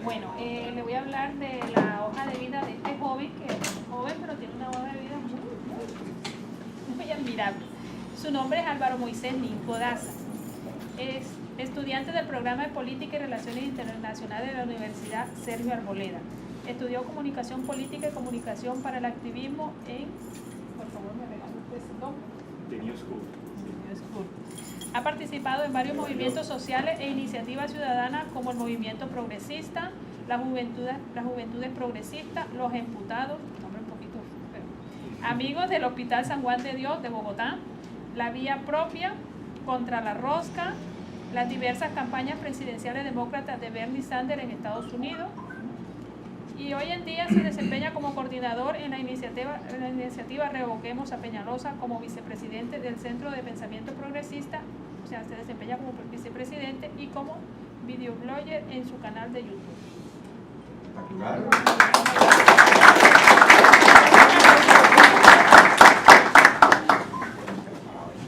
Bueno, le voy a hablar de la hoja de vida de este joven, que es joven, pero tiene una hoja de vida muy admirable. Su nombre es Álvaro Moisés Ninfo Daza. Es estudiante del programa de Política y Relaciones Internacionales de la Universidad Sergio Arboleda. Estudió Comunicación Política y Comunicación para el Activismo en... Por favor, me regala usted ese nombre. The New School. Ha participado en varios movimientos sociales e iniciativas ciudadanas como el Movimiento Progresista, las Juventudes Progresistas, Los Emputados, nombre un poquito feo, Amigos del Hospital San Juan de Dios de Bogotá, La Vía Propia, Contra la Rosca, las diversas campañas presidenciales demócratas de Bernie Sanders en Estados Unidos, y hoy en día se desempeña como coordinador en la iniciativa Revoquemos a Peñalosa, como vicepresidente del Centro de Pensamiento Progresista, o sea, se desempeña como vicepresidente y como videoblogger en su canal de YouTube.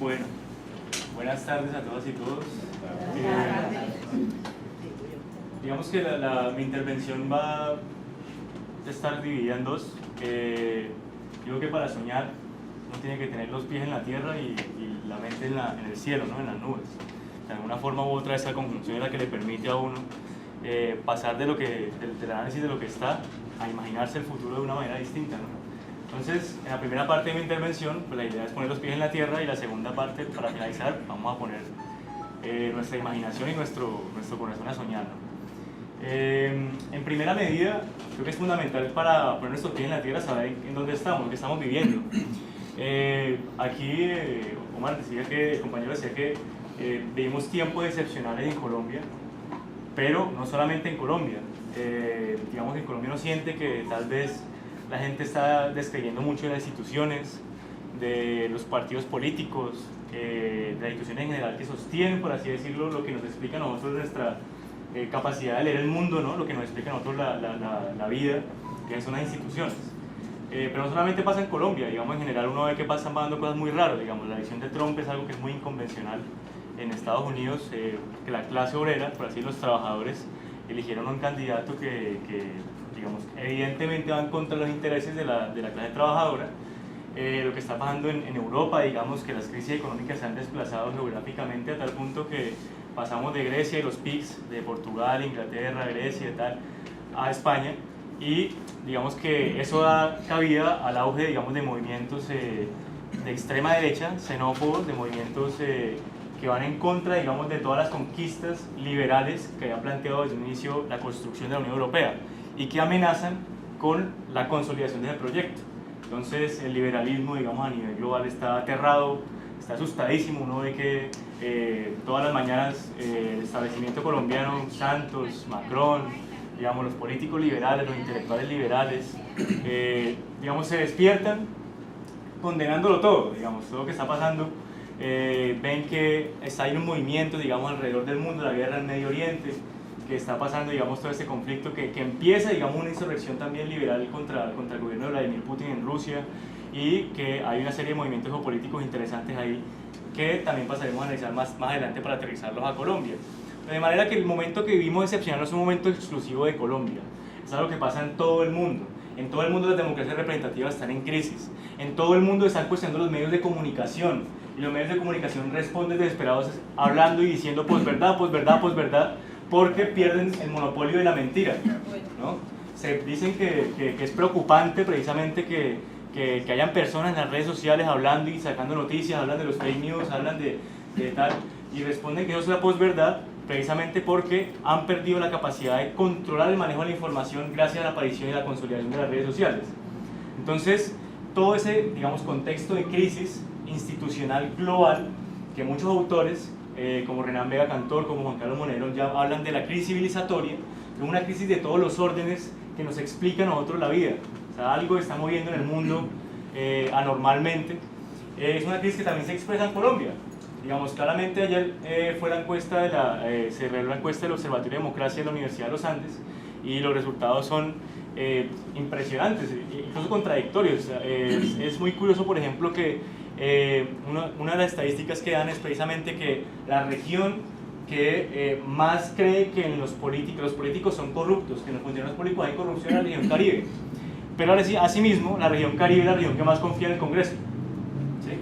Bueno, buenas tardes a todas y todos. Digamos que mi intervención va a estar dividida en dos. Digo que para soñar uno tiene que tener los pies en la tierra y la mente en el cielo, ¿no? En las nubes. De alguna forma u otra, esa conjunción es la que le permite a uno pasar del análisis de lo que está a imaginarse el futuro de una manera distinta, ¿no? Entonces, en la primera parte de mi intervención, pues la idea es poner los pies en la tierra, y la segunda parte, para finalizar, vamos a poner nuestra imaginación y nuestro corazón a soñar, ¿no? En primera medida, creo que es fundamental para poner nuestros pies en la tierra saber en dónde estamos, lo que estamos viviendo. Aquí Omar decía el compañero decía que vivimos tiempos excepcionales en Colombia, pero no solamente en Colombia. Digamos que en Colombia uno siente que tal vez la gente está descreyendo mucho de las instituciones, de los partidos políticos, de las instituciones en general que sostienen, por así decirlo, lo que nos explica a nosotros nuestra capacidad de leer el mundo, ¿no? Lo que nos explica a nosotros la vida, que son las instituciones. Pero no solamente pasa en Colombia, digamos, en general uno ve que pasan pasando cosas muy raras. Digamos, la elección de Trump es algo que es muy inconvencional en Estados Unidos, que la clase obrera, por así los trabajadores, eligieron a un candidato que digamos, evidentemente va en contra de los intereses de la clase trabajadora. Lo que está pasando en Europa, digamos que las crisis económicas se han desplazado geográficamente a tal punto que pasamos de Grecia y los PIGs, de Portugal, Inglaterra, Grecia y tal, a España, y digamos que eso da cabida al auge, digamos, de movimientos de extrema derecha, xenófobos, de movimientos que van en contra, digamos, de todas las conquistas liberales que había planteado desde un inicio la construcción de la Unión Europea y que amenazan con la consolidación de ese proyecto. Entonces el liberalismo, digamos, a nivel global está aterrado, está asustadísimo. Uno ve que todas las mañanas el establecimiento colombiano, Santos, Macron, digamos, los políticos liberales, los intelectuales liberales, digamos, se despiertan condenándolo todo, digamos, todo lo que está pasando. Ven que hay un movimiento, digamos, alrededor del mundo, la guerra en Medio Oriente, que está pasando, digamos, todo este conflicto que empieza, digamos, una insurrección también liberal contra el gobierno de Vladimir Putin en Rusia, y que hay una serie de movimientos geopolíticos interesantes ahí que también pasaremos a analizar más adelante para aterrizarlos a Colombia. De manera que el momento que vivimos excepcional no es un momento exclusivo de Colombia, es algo que pasa en todo el mundo. En todo el mundo las democracias representativas están en crisis, en todo el mundo están cuestionando los medios de comunicación, y los medios de comunicación responden desesperados hablando y diciendo posverdad, posverdad, posverdad, porque pierden el monopolio de la mentira, ¿no? Se dicen que es preocupante precisamente que hayan personas en las redes sociales hablando y sacando noticias, hablan de los fake news, hablan de tal, y responden que eso es la posverdad precisamente porque han perdido la capacidad de controlar el manejo de la información gracias a la aparición y la consolidación de las redes sociales. Entonces, todo ese, digamos, contexto de crisis institucional global, que muchos autores, como Renan Vega Cantor, como Juan Carlos Monero, ya hablan de la crisis civilizatoria, de una crisis de todos los órdenes que nos explica a nosotros la vida. O sea, algo está moviendo en el mundo anormalmente. Es una crisis que también se expresa en Colombia. Digamos, claramente ayer fue la encuesta se reveló la encuesta del Observatorio de Democracia de la Universidad de los Andes, y los resultados son impresionantes, incluso contradictorios. Es muy curioso, por ejemplo, que una de las estadísticas que dan es precisamente que la región que más cree que en los políticos son corruptos, que en los funcionarios públicos hay corrupción en la región Caribe. Pero asimismo, la región Caribe es la región que más confía en el Congreso. ¿Sí?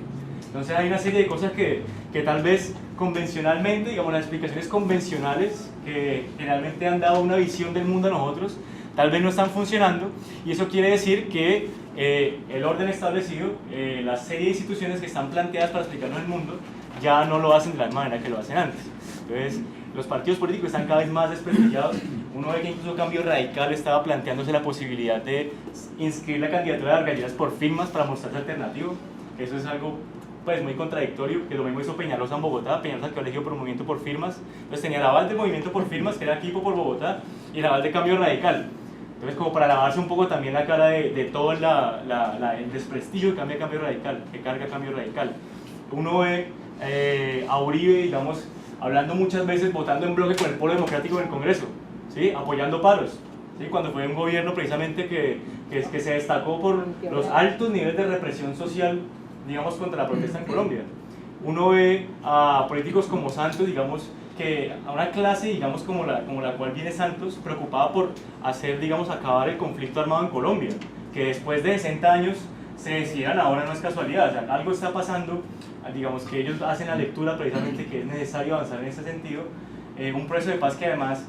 Entonces hay una serie de cosas que tal vez convencionalmente, digamos, las explicaciones convencionales que generalmente han dado una visión del mundo a nosotros, tal vez no están funcionando, y eso quiere decir que el orden establecido, la serie de instituciones que están planteadas para explicarnos el mundo, ya no lo hacen de la manera que lo hacen antes. Entonces, los partidos políticos están cada vez más desprestigiados. Uno ve que incluso Cambio Radical estaba planteándose la posibilidad de inscribir la candidatura de Vargas Lleras por firmas para mostrarse alternativo. Eso es algo pues muy contradictorio, que lo mismo hizo Peñalosa en Bogotá. Peñalosa quedó elegido por Movimiento por Firmas. Entonces tenía el aval del Movimiento por Firmas, que era equipo por Bogotá, y el aval de Cambio Radical. Entonces, como para lavarse un poco también la cara de todo el desprestigio que Cambio Radical, que carga Cambio Radical. Uno ve a Uribe, digamos, hablando muchas veces, votando en bloque con el Polo Democrático en el Congreso, ¿sí? Apoyando paros, ¿sí? Cuando fue un gobierno precisamente que se destacó por los altos niveles de represión social, digamos, contra la protesta en Colombia. Uno ve a políticos como Santos, digamos, que a una clase, digamos, como la cual viene Santos, preocupada por hacer, digamos, acabar el conflicto armado en Colombia, que después de 60 años se decidieran ahora, no es casualidad, o sea, algo está pasando, digamos, que ellos hacen la lectura precisamente que es necesario avanzar en ese sentido, un proceso de paz que además,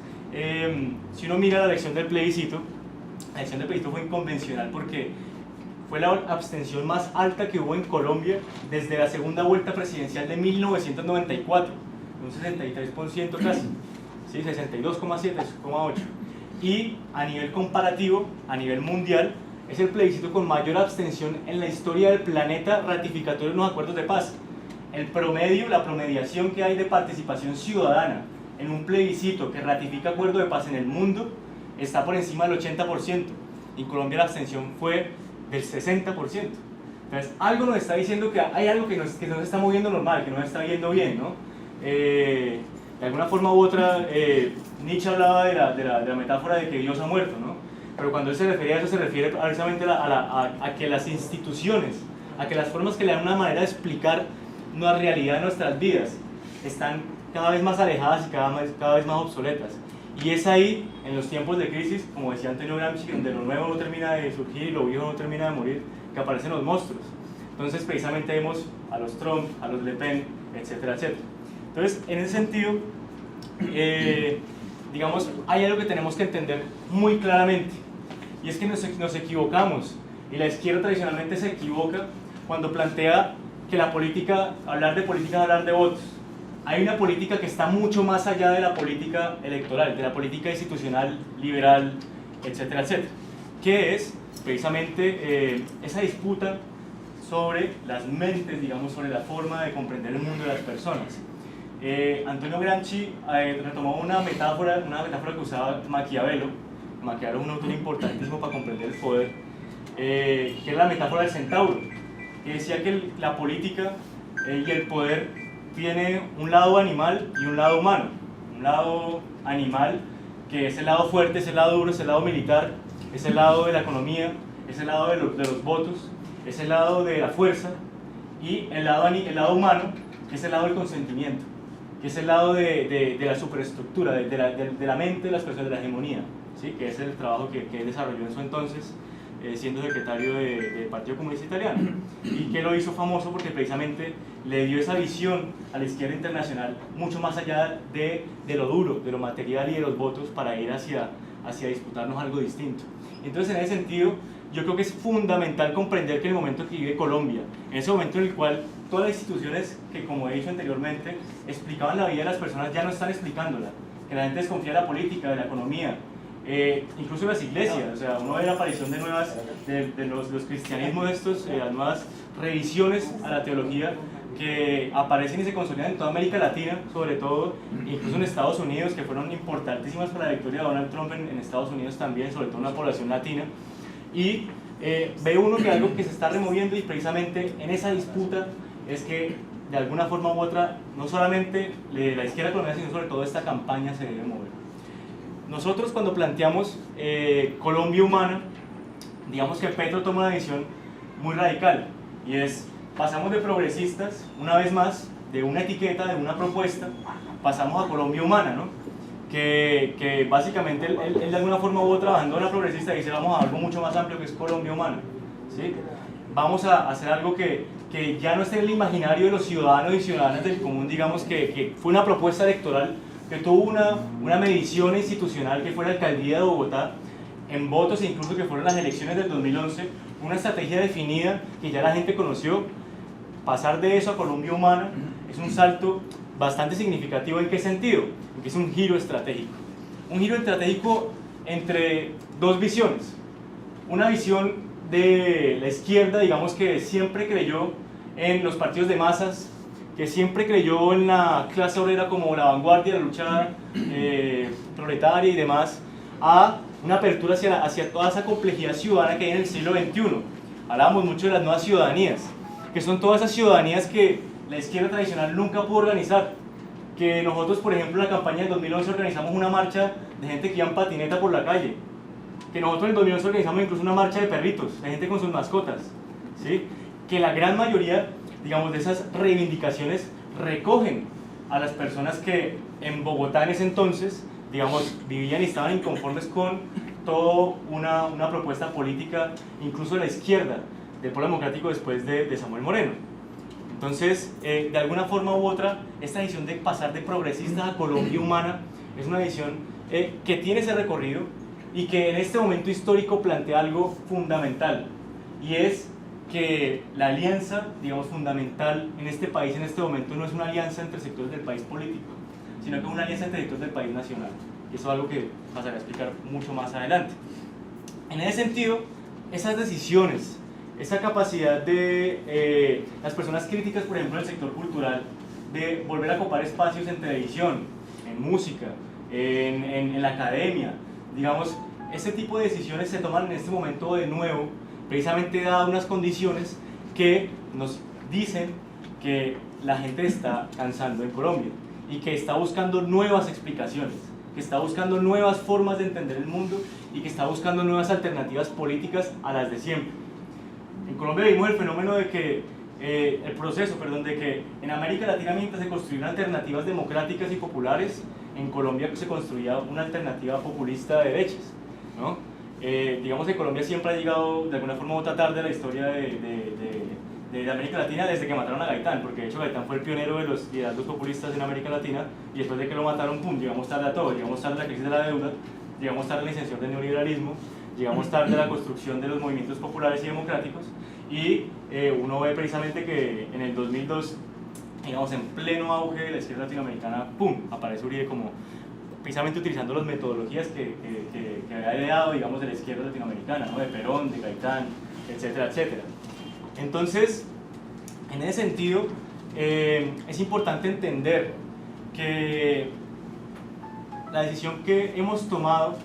si uno mira la elección del plebiscito fue inconvencional porque fue la abstención más alta que hubo en Colombia desde la segunda vuelta presidencial de 1994, un 63% casi, ¿sí? 62,7, 6,8. Y a nivel comparativo, a nivel mundial, es el plebiscito con mayor abstención en la historia del planeta ratificatorio de los acuerdos de paz. El promedio, la promediación que hay de participación ciudadana en un plebiscito que ratifica acuerdo de paz en el mundo está por encima del 80%. En Colombia la abstención fue del 60%. Entonces, algo nos está diciendo que hay algo que no se está moviendo normal, que no se está yendo bien, ¿no? De alguna forma u otra, Nietzsche hablaba de la metáfora de que Dios ha muerto, ¿no? Pero cuando él se refería a eso, se refiere precisamente a que las instituciones, a que las formas que le dan una manera de explicar la realidad de nuestras vidas están cada vez más alejadas y cada vez más obsoletas. Y es ahí, en los tiempos de crisis, como decía Antonio Gramsci, donde lo nuevo no termina de surgir y lo viejo no termina de morir, que aparecen los monstruos. Entonces, precisamente vemos a los Trump, a los Le Pen, etcétera, etcétera. Entonces, en ese sentido, digamos, hay algo que tenemos que entender muy claramente, y es que nos equivocamos, y la izquierda tradicionalmente se equivoca cuando plantea que la política, hablar de política es hablar de votos. Hay una política que está mucho más allá de la política electoral, de la política institucional, liberal, etcétera, etcétera, que es precisamente esa disputa sobre las mentes, digamos, sobre la forma de comprender el mundo de las personas. Antonio Gramsci retomó una metáfora que usaba Maquiavelo. Maquiavelo es un autor importantísimo para comprender el poder, que es la metáfora del centauro, que decía que la política y el poder tiene un lado animal y un lado humano. Un lado animal, que es el lado fuerte, es el lado duro, es el lado militar, es el lado de la economía, es el lado de los votos, es el lado de la fuerza, y el lado humano, que es el lado del consentimiento, que es el lado de la superestructura, de la mente de las personas, de la hegemonía, ¿sí? Que es el trabajo que él desarrolló en su entonces, siendo secretario del Partido Comunista Italiano, y que lo hizo famoso porque precisamente le dio esa visión a la izquierda internacional mucho más allá de lo duro, de lo material y de los votos, para ir hacia disputarnos algo distinto. Entonces, en ese sentido, yo creo que es fundamental comprender que en el momento que vive Colombia, en ese momento en el cual todas las instituciones que, como he dicho anteriormente, explicaban la vida de las personas, ya no están explicándola, que la gente desconfía de la política, de la economía, incluso las iglesias. O sea, uno ve la aparición de los cristianismos estos, las nuevas revisiones a la teología que aparecen y se consolidan en toda América Latina, sobre todo, incluso en Estados Unidos, que fueron importantísimas para la victoria de Donald Trump en Estados Unidos también, sobre todo en la población latina. Y ve uno que algo que se está removiendo, y precisamente en esa disputa es que de alguna forma u otra, no solamente la izquierda colombiana, sino sobre todo esta campaña se debe mover. Nosotros, cuando planteamos Colombia Humana, digamos que Petro toma una decisión muy radical, y es: pasamos de progresistas, una vez más, de una etiqueta, de una propuesta, pasamos a Colombia Humana, ¿no? Que básicamente él de alguna forma u otra, bajando la progresista, dice vamos a algo mucho más amplio que es Colombia Humana, ¿sí? Vamos a hacer algo que ya no esté en el imaginario de los ciudadanos y ciudadanas del común, digamos que fue una propuesta electoral que tuvo una medición institucional que fue la alcaldía de Bogotá en votos e incluso que fueron las elecciones del 2011, una estrategia definida que ya la gente conoció. Pasar de eso a Colombia Humana es un salto bastante significativo. ¿En qué sentido? En que es un giro estratégico. Un giro estratégico entre dos visiones. Una visión de la izquierda, digamos, que siempre creyó en los partidos de masas, que siempre creyó en la clase obrera como la vanguardia de la lucha proletaria y demás, a una apertura hacia toda esa complejidad ciudadana que hay en el siglo XXI. Hablábamos mucho de las nuevas ciudadanías, que son todas esas ciudadanías que la izquierda tradicional nunca pudo organizar. Que nosotros, por ejemplo, en la campaña del 2011 organizamos una marcha de gente que iba en patineta por la calle. Que nosotros en el 2011 organizamos incluso una marcha de perritos, de gente con sus mascotas, ¿sí? Que la gran mayoría, digamos, de esas reivindicaciones recogen a las personas que en Bogotá en ese entonces, digamos, vivían y estaban inconformes con toda una propuesta política, incluso de la izquierda, del Polo Democrático después de Samuel Moreno. Entonces, de alguna forma u otra, esta visión de pasar de progresistas a Colombia Humana es una visión que tiene ese recorrido y que en este momento histórico plantea algo fundamental, y es que la alianza, digamos, fundamental en este país en este momento no es una alianza entre sectores del país político, sino que es una alianza entre sectores del país nacional. Y eso es algo que pasaré a explicar mucho más adelante. En ese sentido, esas decisiones, esa capacidad de las personas críticas, por ejemplo, del sector cultural, de volver a copar espacios en televisión, en música, en la academia, digamos, ese tipo de decisiones se toman en este momento de nuevo, precisamente dadas unas condiciones que nos dicen que la gente está cansando en Colombia y que está buscando nuevas explicaciones, que está buscando nuevas formas de entender el mundo y que está buscando nuevas alternativas políticas a las de siempre. En Colombia vimos el fenómeno de que, de que en América Latina, mientras se construían alternativas democráticas y populares, en Colombia se construía una alternativa populista de derechas, ¿no? Digamos que Colombia siempre ha llegado de alguna forma u otra tarde a la historia de América Latina desde que mataron a Gaitán, porque de hecho Gaitán fue el pionero de los liderazgos populistas en América Latina, y después de que lo mataron, pum, llegamos tarde a todo, llegamos tarde a la crisis de la deuda, llegamos tarde a la iniciación del neoliberalismo, llegamos tarde a la construcción de los movimientos populares y democráticos, y uno ve precisamente que en el 2002, digamos, en pleno auge de la izquierda latinoamericana, pum, aparece Uribe como precisamente utilizando las metodologías que había heredado, digamos, de la izquierda latinoamericana, ¿no? De Perón, de Gaitán, etcétera, etcétera. Entonces, en ese sentido, es importante entender que la decisión que hemos tomado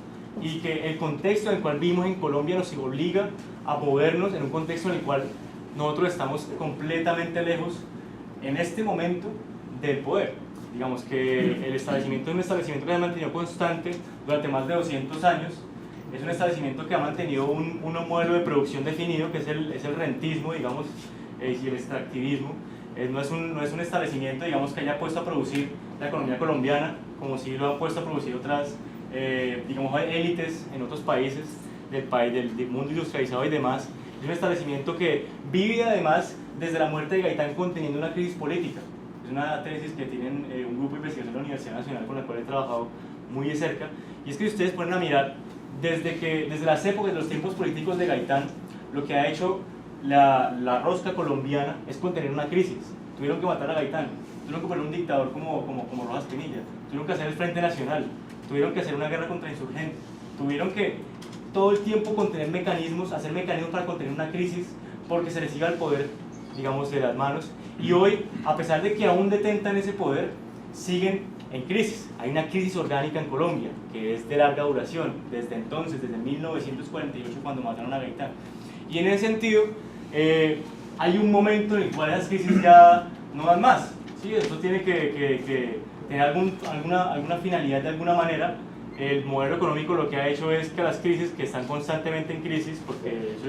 y que el contexto en el cual vivimos en Colombia nos obliga a movernos en un contexto en el cual nosotros estamos completamente lejos en este momento del poder. Digamos que el establecimiento es un establecimiento que se ha mantenido constante durante más de 200 años, es un establecimiento que ha mantenido un modelo de producción definido, que es el rentismo, digamos, y el extractivismo. No es un establecimiento, digamos, que haya puesto a producir la economía colombiana, como si lo han puesto a producir otras, digamos, élites en otros países del mundo industrializado y demás. Es un establecimiento que vive además desde la muerte de Gaitán conteniendo una crisis política. Es una tesis que tienen un grupo de investigación de la Universidad Nacional con la cual he trabajado muy de cerca, y es que si ustedes ponen a mirar desde las épocas de los tiempos políticos de Gaitán, lo que ha hecho la rosca colombiana es contener una crisis. Tuvieron que matar a Gaitán, tuvieron que poner un dictador como Rojas Pinilla, tuvieron que hacer el Frente Nacional, tuvieron que hacer una guerra contra insurgentes, tuvieron que todo el tiempo contener mecanismos, hacer mecanismos para contener una crisis, porque se les iba el poder, digamos, de las manos. Y hoy, a pesar de que aún detentan ese poder, siguen en crisis. Hay una crisis orgánica en Colombia, que es de larga duración, desde entonces, desde 1948, cuando mataron a Gaitán. Y en ese sentido, hay un momento en el cual esas crisis ya no dan más. ¿Sí? Esto tiene que tener alguna finalidad de alguna manera. El modelo económico lo que ha hecho es que las crisis, que están constantemente en crisis, porque eso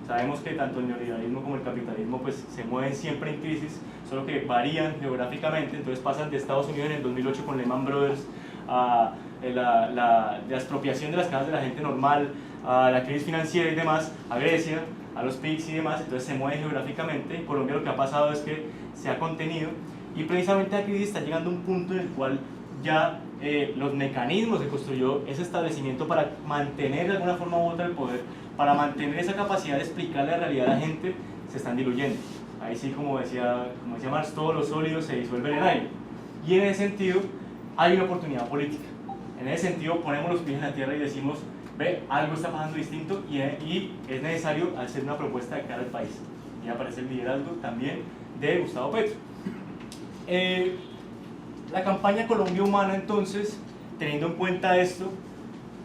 Sabemos que tanto el neoliberalismo como el capitalismo pues se mueven siempre en crisis, solo que varían geográficamente. Entonces pasan de Estados Unidos en el 2008 con Lehman Brothers a la expropiación de las casas de la gente normal, a la crisis financiera y demás, a Grecia, a los PIGS y demás. Entonces se mueve geográficamente. En Colombia lo que ha pasado es que se ha contenido, y precisamente la crisis está llegando a un punto en el cual ya los mecanismos que construyó ese establecimiento para mantener de alguna forma u otra el poder, para mantener esa capacidad de explicar la realidad a la gente, se están diluyendo. Ahí sí, como decía Marx, todo lo sólido se disuelve en el aire. Y en ese sentido hay una oportunidad política. En ese sentido ponemos los pies en la tierra y decimos, ve, algo está pasando distinto y es necesario hacer una propuesta de cara al país. Y aparece el liderazgo también de Gustavo Petro. La campaña Colombia Humana, entonces, teniendo en cuenta esto,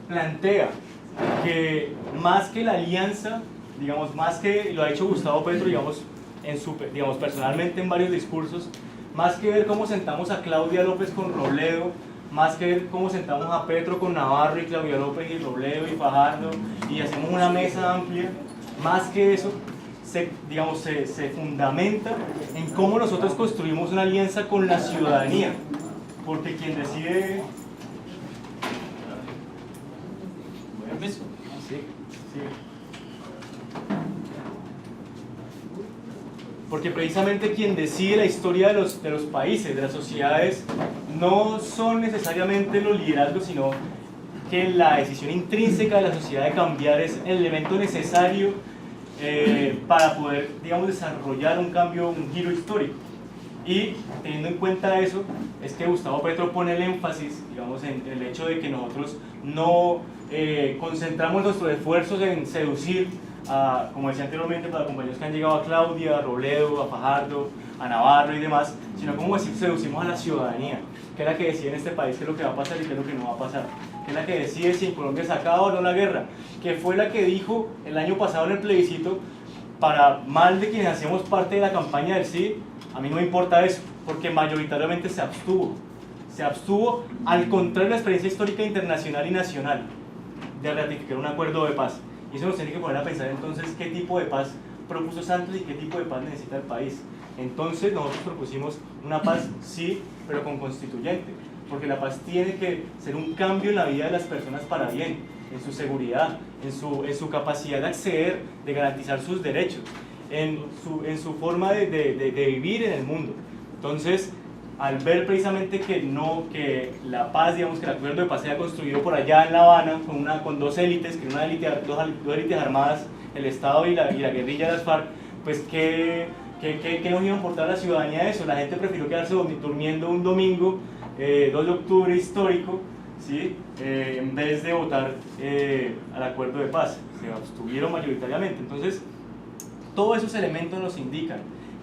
plantea que más que la alianza, digamos, más que lo ha hecho Gustavo Petro, digamos, personalmente en varios discursos, más que ver cómo sentamos a Claudia López con Robledo, más que ver cómo sentamos a Petro con Navarro y Claudia López y Robledo y Fajardo y hacemos una mesa amplia, más que eso, se fundamenta en cómo nosotros construimos una alianza con la ciudadanía, porque quien decide... Porque precisamente quien decide la historia de los países, de las sociedades, no son necesariamente los liderazgos, sino que la decisión intrínseca de la sociedad de cambiar es el elemento necesario para poder, digamos, desarrollar un cambio, un giro histórico. Y teniendo en cuenta eso, es que Gustavo Petro pone el énfasis, digamos, en el hecho de que nosotros no concentramos nuestros esfuerzos en seducir a, como decía anteriormente, para compañeros que han llegado a Claudia, a Robledo, a Fajardo, a Navarro y demás, sino como decir, seducimos a la ciudadanía, que es la que decide en este país qué es lo que va a pasar y qué es lo que no va a pasar, que es la que decide si en Colombia se acaba o no la guerra, que fue la que dijo el año pasado en el plebiscito, para mal de quienes hacíamos parte de la campaña del sí, a mí no me importa eso, porque mayoritariamente se abstuvo al contrario de la experiencia histórica internacional y nacional de ratificar un acuerdo de paz. Y eso nos tiene que poner a pensar entonces qué tipo de paz propuso Santos y qué tipo de paz necesita el país. Entonces nosotros propusimos una paz, sí, pero con constituyente, porque la paz tiene que ser un cambio en la vida de las personas para bien, en su seguridad, en su capacidad de acceder, de garantizar sus derechos, en su forma de vivir en el mundo. Entonces, al ver precisamente que la paz, digamos, que el acuerdo de paz se haya construido por allá en La Habana con dos élites, que una élite, dos élites armadas, el Estado y la guerrilla de las FARC, pues ¿qué nos iba a importar a la ciudadanía eso? La gente prefirió quedarse durmiendo un domingo, 2 de octubre histórico, ¿sí? En vez de votar al acuerdo de paz. Se abstuvieron mayoritariamente. Entonces, todos esos elementos nos indican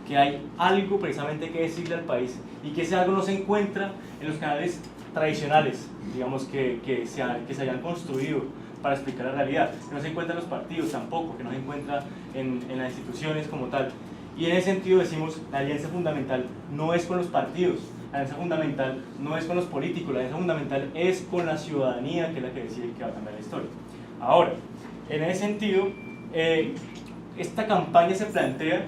que hay algo precisamente que decirle al país y que ese algo no se encuentra en los canales tradicionales, digamos, que se hayan construido para explicar la realidad, que no se encuentra en los partidos tampoco, que no se encuentra en las instituciones como tal. Y en ese sentido decimos, la alianza fundamental no es con los partidos, la alianza fundamental no es con los políticos, la alianza fundamental es con la ciudadanía, que es la que decide que va a cambiar la historia. Ahora, en ese sentido, esta campaña se plantea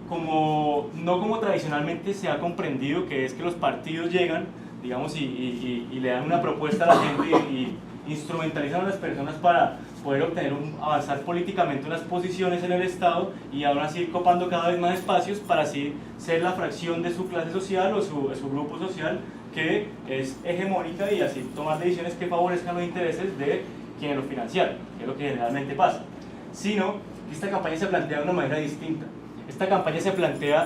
no como tradicionalmente se ha comprendido, que es que los partidos llegan, digamos, y le dan una propuesta a la gente y instrumentalizan a las personas para poder avanzar políticamente unas posiciones en el Estado y aún así ir copando cada vez más espacios para así ser la fracción de su clase social o su grupo social que es hegemónica y así tomar decisiones que favorezcan los intereses de quienes lo financiaron, que es lo que generalmente pasa. Sino que esta campaña se plantea de una manera distinta. Esta campaña se plantea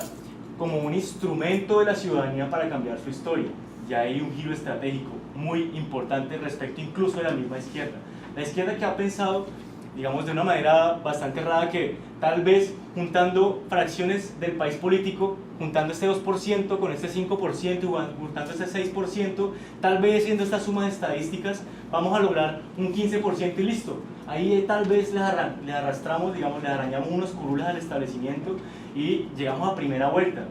como un instrumento de la ciudadanía para cambiar su historia. Ya hay un giro estratégico muy importante respecto incluso de la misma izquierda. La izquierda que ha pensado, digamos, de una manera bastante errada, que tal vez juntando fracciones del país político, juntando este 2% con este 5% y juntando este 6%, tal vez haciendo estas sumas estadísticas, vamos a lograr un 15% y listo. Ahí tal vez le arrastramos, digamos, le arañamos unos curules al establecimiento y llegamos a primera vuelta.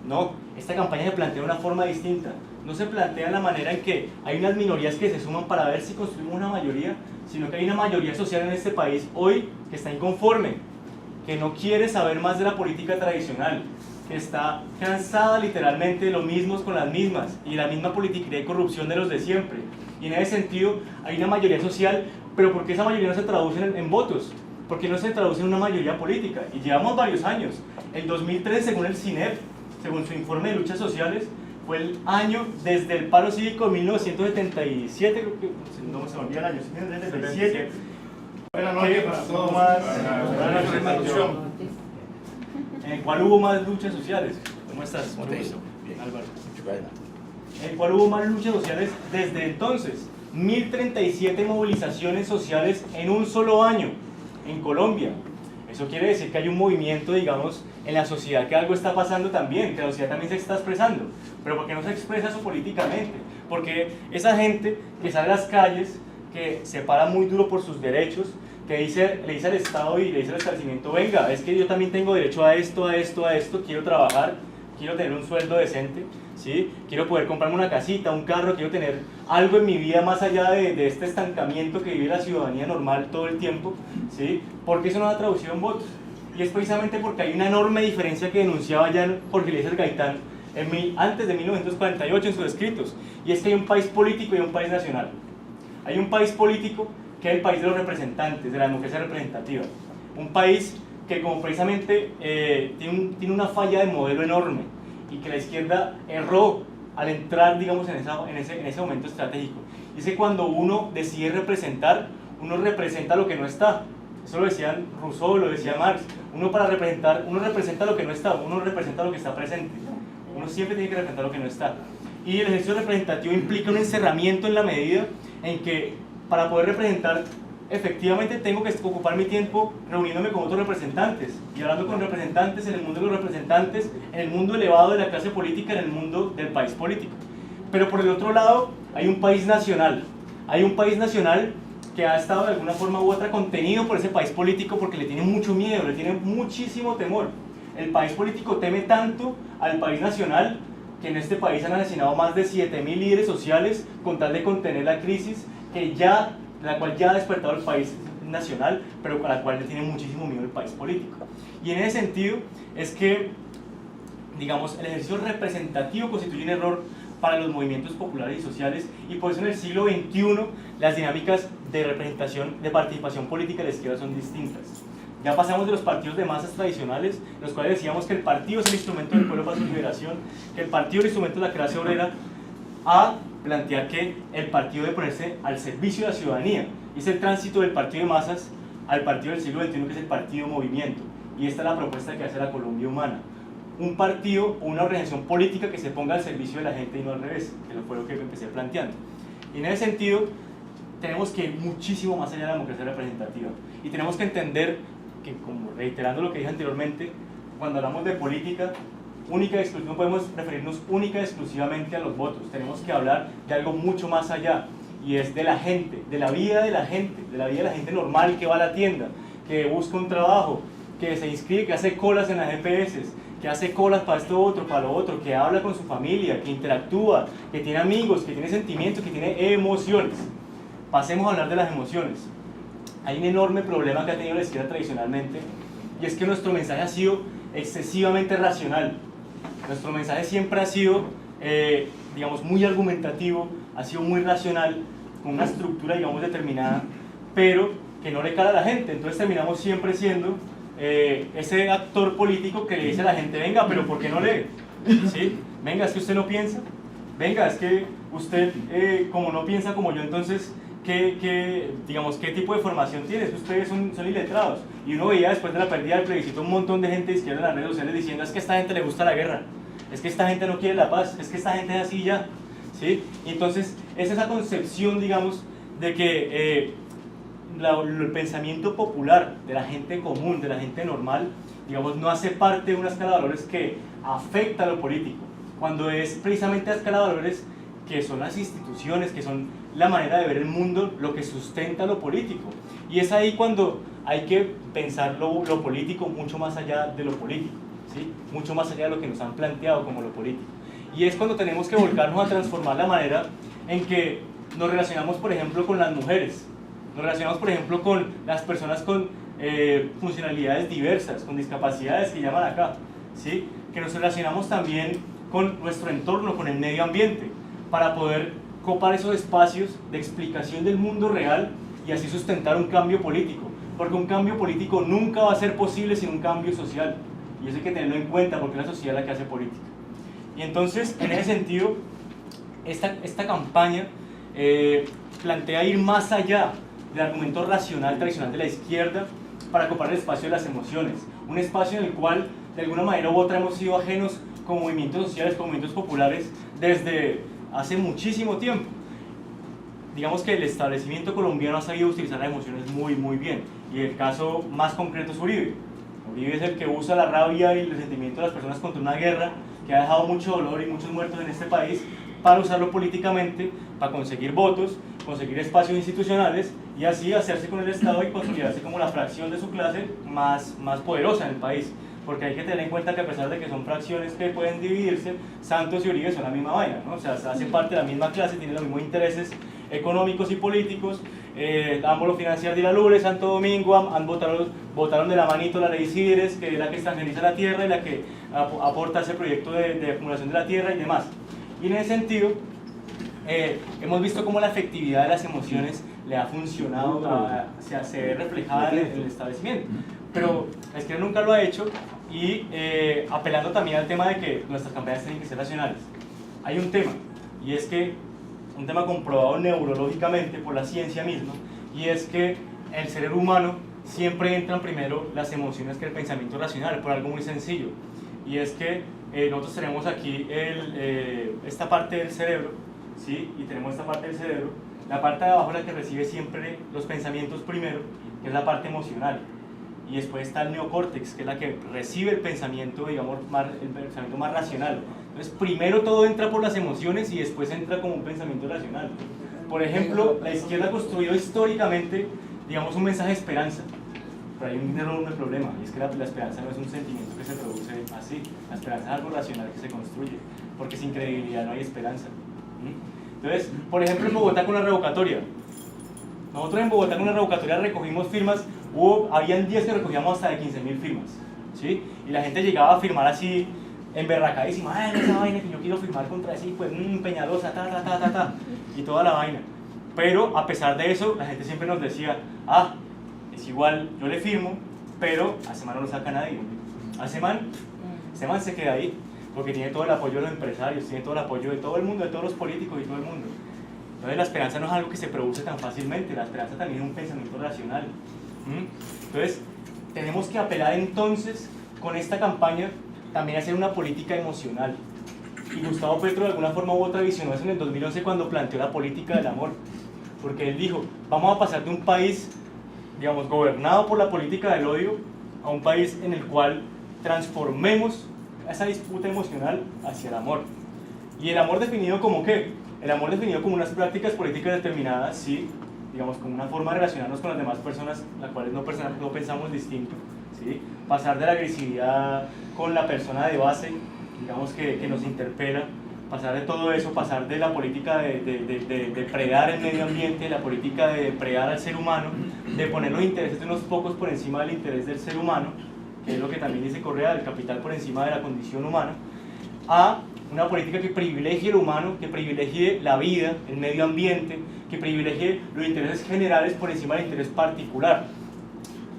No, esta campaña se plantea de una forma distinta. No se plantea en la manera en que hay unas minorías que se suman para ver si construimos una mayoría, sino que hay una mayoría social en este país hoy que está inconforme, que no quiere saber más de la política tradicional, que está cansada literalmente de lo mismos con las mismas y la misma politiquería y corrupción de los de siempre. Y en ese sentido hay una mayoría social, pero ¿por qué esa mayoría no se traduce en votos? ¿Por qué no se traduce en una mayoría política? Y llevamos varios años. El 2013, según el CINEP, según su informe de luchas sociales, fue el año desde el paro cívico de 1977, creo que no me se me olvida el año, 1977. Buenas noches para todos. En el cual hubo más luchas sociales. ¿Cómo estás? ¿Cómo te ha ido? Bien. Álvaro. Muchas gracias. En el cual hubo más luchas sociales desde entonces. 1037 movilizaciones sociales en un solo año en Colombia. Eso quiere decir que hay un movimiento, digamos, en la sociedad, que algo está pasando también, que la sociedad también se está expresando. Pero ¿por qué no se expresa eso políticamente? Porque esa gente que sale a las calles, que se para muy duro por sus derechos, que le dice al Estado y le dice al establecimiento, venga, es que yo también tengo derecho a esto, a esto, a esto, quiero trabajar, quiero tener un sueldo decente, ¿sí? Quiero poder comprarme una casita, un carro, quiero tener algo en mi vida más allá de este estancamiento que vive la ciudadanía normal todo el tiempo, ¿sí? Porque eso no ha traducido en votos. Y es precisamente porque hay una enorme diferencia que denunciaba ya Jorge Eliezer Gaitán antes de 1948 en sus escritos, y es que hay un país político y un país nacional. Hay un país político que es el país de los representantes, de la democracia representativa. Un país que como precisamente tiene una falla de modelo enorme y que la izquierda erró al entrar, digamos, en ese momento estratégico. Y es que cuando uno decide representar, uno representa lo que no está. Eso lo decían Rousseau, lo decía Marx. Uno para representar, uno representa lo que no está, uno representa lo que está presente. Uno siempre tiene que representar lo que no está. Y el ejercicio representativo implica un encerramiento en la medida en que para poder representar efectivamente tengo que ocupar mi tiempo reuniéndome con otros representantes y hablando con representantes en el mundo de los representantes, en el mundo elevado de la clase política, en el mundo del país político. Pero por el otro lado hay un país nacional que ha estado de alguna forma u otra contenido por ese país político porque le tiene mucho miedo, le tiene muchísimo temor. El país político teme tanto al país nacional que en este país han asesinado más de 7.000 líderes sociales con tal de contener la crisis la cual ya ha despertado el país nacional, pero a la cual le tiene muchísimo miedo el país político. Y en ese sentido es que, digamos, el ejercicio representativo constituye un error para los movimientos populares y sociales, y por eso en el siglo XXI las dinámicas de representación, de participación política de la izquierda son distintas. Ya pasamos de los partidos de masas tradicionales, los cuales decíamos que el partido es el instrumento del pueblo para su liberación, que el partido es el instrumento de la clase obrera, a plantear que el partido debe ponerse al servicio de la ciudadanía. Y es el tránsito del partido de masas al partido del siglo XXI, que es el partido movimiento. Y esta es la propuesta que hace la Colombia Humana. Un partido o una organización política que se ponga al servicio de la gente y no al revés, que fue lo que empecé planteando. Y en ese sentido, tenemos que ir muchísimo más allá de la democracia representativa. Y tenemos que entender que, como reiterando lo que dije anteriormente, cuando hablamos de política, no podemos referirnos única y exclusivamente a los votos, tenemos que hablar de algo mucho más allá, y es de la gente, de la vida de la gente, de la vida de la gente normal que va a la tienda, que busca un trabajo, que se inscribe, que hace colas en las EPS, que hace colas para esto otro, para lo otro, que habla con su familia, que interactúa, que tiene amigos, que tiene sentimientos, que tiene emociones. Pasemos a hablar de las emociones. Hay un enorme problema que ha tenido la izquierda tradicionalmente, y es que nuestro mensaje ha sido excesivamente racional. Nuestro mensaje siempre ha sido, digamos, muy argumentativo, ha sido muy racional, con una estructura, digamos, determinada, pero que no le cala a la gente. Entonces terminamos siempre siendo ese actor político que le dice a la gente, venga, pero ¿por qué no lee? ¿Sí? Venga, es que usted no piensa. Venga, es que usted, como no piensa como yo, entonces, digamos, ¿qué tipo de formación tiene? Ustedes son iletrados. Y uno veía después de la pérdida del plebiscito un montón de gente de izquierda en las redes sociales diciendo, es que a esta gente le gusta la guerra, es que esta gente no quiere la paz, es que esta gente es así ya. ¿Sí? Y entonces es esa concepción, digamos, de que el pensamiento popular de la gente común, de la gente normal, digamos, no hace parte de una escala de valores que afecta a lo político, cuando es precisamente la escala de valores que son las instituciones, que son la manera de ver el mundo, lo que sustenta lo político. Y es ahí cuando hay que pensar lo político mucho más allá de lo político, ¿sí? Mucho más allá de lo que nos han planteado como lo político. Y es cuando tenemos que volcarnos a transformar la manera en que nos relacionamos, por ejemplo, con las mujeres, nos relacionamos, por ejemplo, con las personas con funcionalidades diversas, con discapacidades que llaman acá, ¿sí? Que nos relacionamos también con nuestro entorno, con el medio ambiente, para poder copar esos espacios de explicación del mundo real y así sustentar un cambio político, porque un cambio político nunca va a ser posible sin un cambio social, y eso hay que tenerlo en cuenta porque es la sociedad la que hace política. Y entonces, en ese sentido, esta campaña plantea ir más allá del argumento racional tradicional de la izquierda para copar el espacio de las emociones, un espacio en el cual de alguna manera u otra hemos sido ajenos como movimientos sociales, como movimientos populares desde hace muchísimo tiempo. Digamos que el establecimiento colombiano ha sabido utilizar las emociones muy bien, y el caso más concreto es Uribe. Uribe es el que usa la rabia y el resentimiento de las personas contra una guerra que ha dejado mucho dolor y muchos muertos en este país para usarlo políticamente, para conseguir votos, conseguir espacios institucionales y así hacerse con el Estado y consolidarse como la fracción de su clase más poderosa en el país. Porque hay que tener en cuenta que a pesar de que son fracciones que pueden dividirse, Santos y Uribe son la misma vaina, ¿no? O sea, hacen parte de la misma clase, tienen los mismos intereses económicos y políticos, ambos lo financian de la Lure, Santo Domingo, votaron de la manito la ley Cides, que es la que extranjeriza la tierra y la que aporta ese proyecto de acumulación de la tierra y demás. Y en ese sentido, hemos visto cómo la efectividad de las emociones le ha funcionado, se ve reflejada en el establecimiento. Pero la izquierda nunca lo ha hecho y apelando también al tema de que nuestras campañas tienen que ser racionales. Hay un tema, y es que un tema comprobado neurológicamente por la ciencia misma, y es que el cerebro humano siempre entran primero las emociones que el pensamiento racional, por algo muy sencillo, y es que nosotros tenemos aquí esta parte del cerebro, ¿sí? Y tenemos esta parte del cerebro, la parte de abajo es la que recibe siempre los pensamientos primero, que es la parte emocional, y después está el neocórtex, que es la que recibe el pensamiento, digamos, el pensamiento más racional. Entonces, primero todo entra por las emociones y después entra como un pensamiento racional. Por ejemplo, la izquierda construyó históricamente, digamos, un mensaje de esperanza. Pero hay un enorme problema, y es que la esperanza no es un sentimiento que se produce así. La esperanza es algo racional que se construye, porque sin credibilidad no hay esperanza. Entonces, por ejemplo, en Bogotá con la revocatoria. Nosotros en Bogotá con la revocatoria recogimos firmas, habían días que recogíamos hasta de 15.000 firmas, ¿sí? Y la gente llegaba a firmar así, emberracadísima, esa vaina que yo quiero firmar contra ese, pues, Peñalosa, y toda la vaina. Pero a pesar de eso, la gente siempre nos decía, es igual, yo le firmo, pero a ese man no lo saca nadie. A ese man se queda ahí, porque tiene todo el apoyo de los empresarios, tiene todo el apoyo de todo el mundo, de todos los políticos y todo el mundo. Entonces la esperanza no es algo que se produce tan fácilmente, la esperanza también es un pensamiento racional. Entonces tenemos que apelar entonces con esta campaña también a hacer una política emocional. Y Gustavo Petro de alguna forma u otra visionó eso en el 2011 cuando planteó la política del amor. Porque él dijo, vamos a pasar de un país, digamos, gobernado por la política del odio a un país en el cual transformemos esa disputa emocional hacia el amor. ¿Y el amor definido como qué? El amor definido como unas prácticas políticas determinadas, sí, digamos, como una forma de relacionarnos con las demás personas, las cuales no pensamos distinto, ¿sí? Pasar de la agresividad con la persona de base, digamos, que nos interpela, pasar de todo eso, pasar de la política de depredar el medio ambiente, la política de depredar al ser humano, de poner los intereses de unos pocos por encima del interés del ser humano, que es lo que también dice Correa, del capital por encima de la condición humana, a una política que privilegie lo humano, que privilegie la vida, el medio ambiente, que privilegie los intereses generales por encima del interés particular.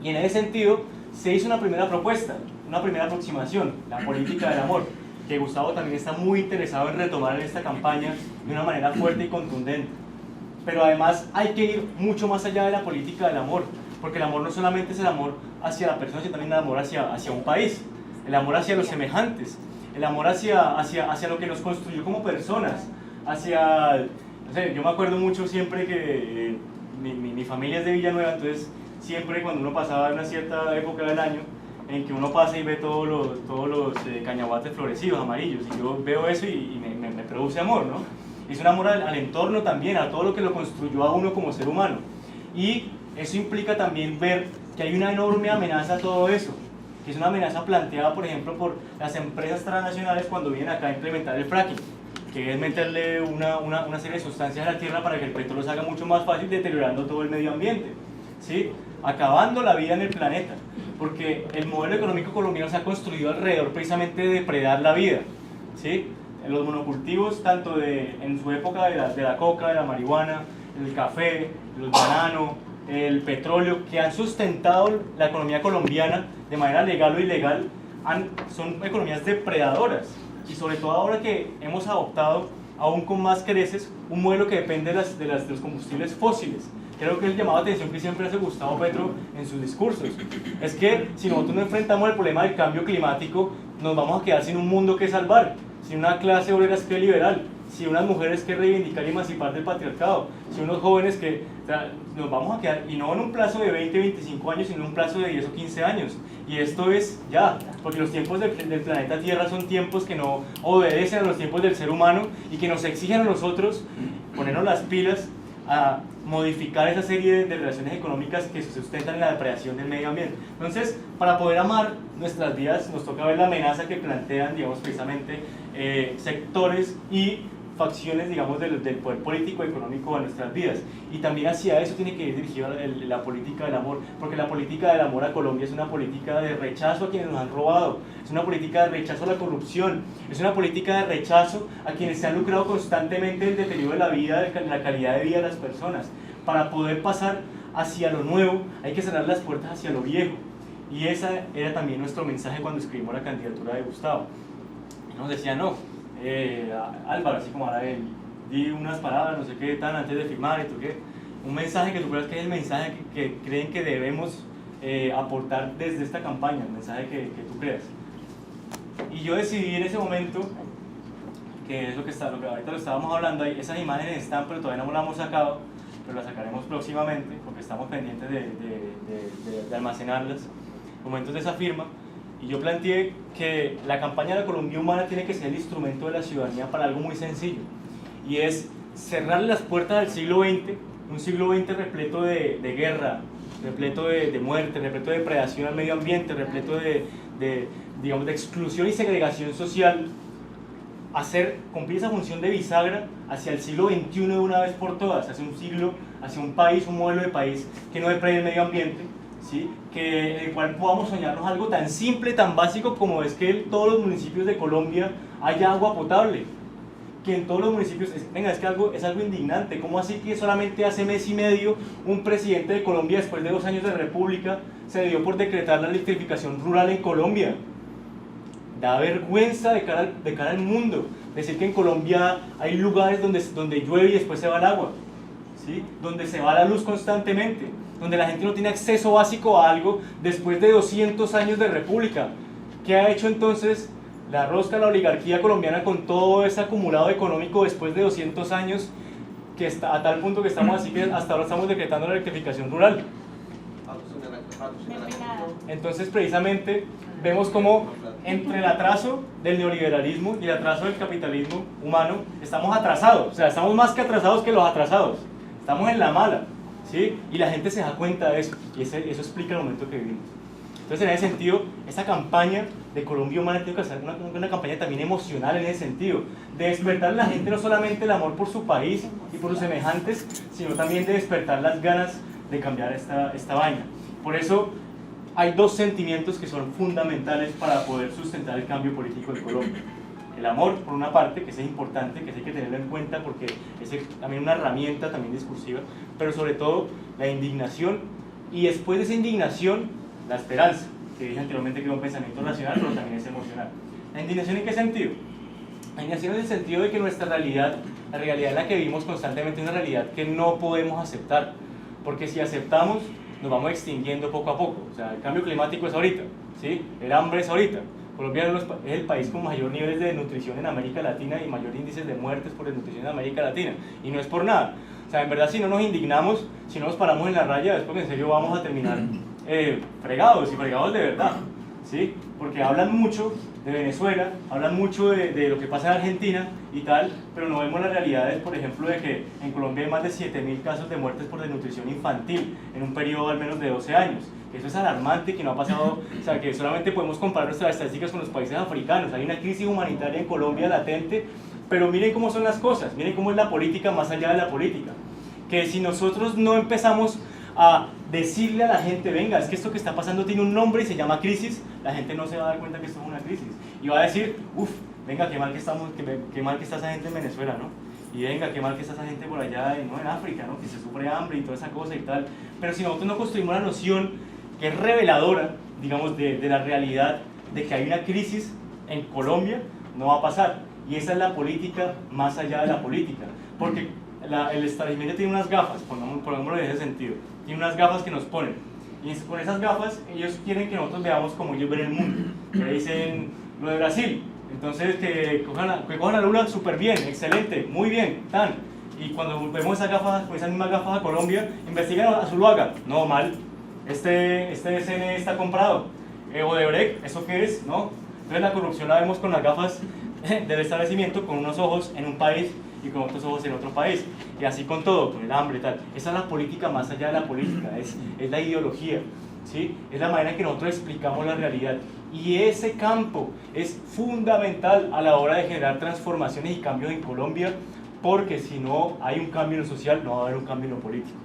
Y en ese sentido se hizo una primera propuesta, una primera aproximación, la política del amor, que Gustavo también está muy interesado en retomar en esta campaña de una manera fuerte y contundente. Pero además hay que ir mucho más allá de la política del amor, porque el amor no solamente es el amor hacia la persona, sino también el amor hacia un país, el amor hacia los semejantes, el amor hacia lo que nos construyó como personas, hacia, no sé, yo me acuerdo mucho siempre que mi familia es de Villanueva, entonces siempre cuando uno pasaba una cierta época del año, en que uno pasa y ve todos los cañaguates florecidos, amarillos, y yo veo eso y me produce amor, ¿no? Es un amor al entorno también, a todo lo que lo construyó a uno como ser humano, y eso implica también ver que hay una enorme amenaza a todo eso, que es una amenaza planteada, por ejemplo, por las empresas transnacionales cuando vienen acá a implementar el fracking, que es meterle una serie de sustancias a la tierra para que el petróleo se haga mucho más fácil, deteriorando todo el medio ambiente, ¿sí? acabando la vida en el planeta, porque el modelo económico colombiano se ha construido alrededor precisamente de depredar la vida, ¿sí? Los monocultivos, tanto en su época de la coca, de la marihuana, el café, el banano, el petróleo, que han sustentado la economía colombiana de manera legal o ilegal, son economías depredadoras. Y sobre todo ahora que hemos adoptado, aún con más creces, un modelo que depende de los combustibles fósiles. Creo que el llamado de atención que siempre hace Gustavo Petro en sus discursos es que si nosotros no enfrentamos el problema del cambio climático, nos vamos a quedar sin un mundo que salvar, sin una clase obrera que liberal, sin unas mujeres que reivindicar y emancipar del patriarcado, sin unos jóvenes que, o sea, nos vamos a quedar, y no en un plazo de 20, 25 años, sino en un plazo de 10 o 15 años. Y esto es ya, porque los tiempos del planeta Tierra son tiempos que no obedecen a los tiempos del ser humano y que nos exigen a nosotros ponernos las pilas a modificar esa serie de relaciones económicas que se sustentan en la depredación del medio ambiente. Entonces, para poder amar nuestras vidas, nos toca ver la amenaza que plantean, digamos, precisamente sectores y facciones, digamos, del poder político y económico de nuestras vidas. Y también hacia eso tiene que ir dirigida la política del amor, porque la política del amor a Colombia es una política de rechazo a quienes nos han robado, es una política de rechazo a la corrupción, es una política de rechazo a quienes se han lucrado constantemente el deterioro de la vida, de la calidad de vida de las personas. Para poder pasar hacia lo nuevo, hay que cerrar las puertas hacia lo viejo. Y ese era también nuestro mensaje cuando escribimos la candidatura de Gustavo. Nos decía, no, Álvaro, así como ahora él, di unas palabras, no sé qué, tan antes de firmar, y tú qué, un mensaje que tú creas que es el mensaje que creen que debemos aportar desde esta campaña, el mensaje que tú creas. Y yo decidí en ese momento, que es lo que ahorita lo estábamos hablando, esas imágenes están, pero todavía no las hemos sacado, pero las sacaremos próximamente, porque estamos pendientes de almacenarlas, momentos de esa firma. Y yo planteé que la campaña de la Colombia Humana tiene que ser el instrumento de la ciudadanía para algo muy sencillo, y es cerrar las puertas del siglo XX, un siglo XX repleto de guerra, repleto de muerte, repleto de depredación al medio ambiente, repleto digamos, de exclusión y segregación social, cumplir esa función de bisagra hacia el siglo XXI de una vez por todas, hacia un país, un modelo de país que no deprede el medio ambiente, ¿sí? En el cual podamos soñarnos algo tan simple, tan básico como es que en todos los municipios de Colombia haya agua potable, que en todos los municipios, venga, es que es algo indignante. ¿Cómo así que solamente hace mes y medio un presidente de Colombia, después de 2 años de república, se dio por decretar la electrificación rural en Colombia? Da vergüenza de cara al mundo decir que en Colombia hay lugares donde llueve y después se va el agua, ¿sí? Donde se va la luz constantemente, donde la gente no tiene acceso básico a algo después de 200 años de república. ¿Qué ha hecho entonces la rosca, la oligarquía colombiana con todo ese acumulado económico después de 200 años, que está a tal punto que estamos así que hasta ahora estamos decretando la electrificación rural? Entonces precisamente vemos cómo entre el atraso del neoliberalismo y el atraso del capitalismo humano estamos atrasados, o sea, estamos más que atrasados que los atrasados, estamos en la mala, ¿sí? Y la gente se da cuenta de eso, y eso explica el momento que vivimos. Entonces, en ese sentido, esa campaña de Colombia Humana tiene que ser una campaña también emocional en ese sentido, de despertar a la gente no solamente el amor por su país y por sus semejantes, sino también de despertar las ganas de cambiar esta vaina. Por eso, hay 2 sentimientos que son fundamentales para poder sustentar el cambio político en Colombia. El amor, por una parte, que es importante, que hay que tenerlo en cuenta porque es también una herramienta también discursiva, pero sobre todo la indignación, y después de esa indignación, la esperanza, que dije anteriormente que es un pensamiento racional, pero también es emocional. ¿La indignación en qué sentido? La indignación en el sentido de que nuestra realidad, la realidad en la que vivimos constantemente, es una realidad que no podemos aceptar, porque si aceptamos, nos vamos extinguiendo poco a poco. O sea, el cambio climático es ahorita, ¿sí? El hambre es ahorita. Colombia es el país con mayor niveles de desnutrición en América Latina y mayor índice de muertes por desnutrición en América Latina, y no es por nada. O sea, en verdad, si no nos indignamos, si no nos paramos en la raya, es porque en serio vamos a terminar fregados, y fregados de verdad, ¿sí? Porque hablan mucho de Venezuela, hablan mucho de lo que pasa en Argentina y tal, pero no vemos las realidades, por ejemplo, de que en Colombia hay más de 7.000 casos de muertes por desnutrición infantil en un periodo al menos de 12 años. Eso es alarmante, que no ha pasado, o sea, que solamente podemos comparar nuestras estadísticas con los países africanos. Hay una crisis humanitaria en Colombia latente, pero miren cómo son las cosas, miren cómo es la política más allá de la política. Que si nosotros no empezamos a decirle a la gente, venga, es que esto que está pasando tiene un nombre y se llama crisis, la gente no se va a dar cuenta que esto es una crisis. Y va a decir, uff, venga, qué mal que estamos, qué mal que está esa gente en Venezuela, ¿no? Y venga, qué mal que está esa gente por allá, ¿no? En África, ¿no? Que se sufre hambre y toda esa cosa y tal. Pero si nosotros no construimos una noción que es reveladora, digamos, de la realidad de que hay una crisis en Colombia, no va a pasar. Y esa es la política más allá de la política. Porque el establecimiento tiene unas gafas, pongámoslo en ese sentido. Tiene unas gafas que nos ponen. Y con esas gafas ellos quieren que nosotros veamos como ellos ven el mundo. Que dicen lo de Brasil. Entonces que cojan a Lula súper bien, excelente, muy bien, tan. Y cuando vemos esas gafas, con esas mismas gafas a Colombia, investigan a Zuluaga. No, mal. Este DCN está comprado. Odebrecht, ¿eso qué es? ¿No? Entonces la corrupción la vemos con las gafas del establecimiento, con unos ojos en un país y con otros ojos en otro país. Y así con todo, con el hambre y tal. Esa es la política más allá de la política, es la ideología, ¿sí? Es la manera en que nosotros explicamos la realidad. Y ese campo es fundamental a la hora de generar transformaciones y cambios en Colombia, porque si no hay un cambio en lo social, no va a haber un cambio en lo político.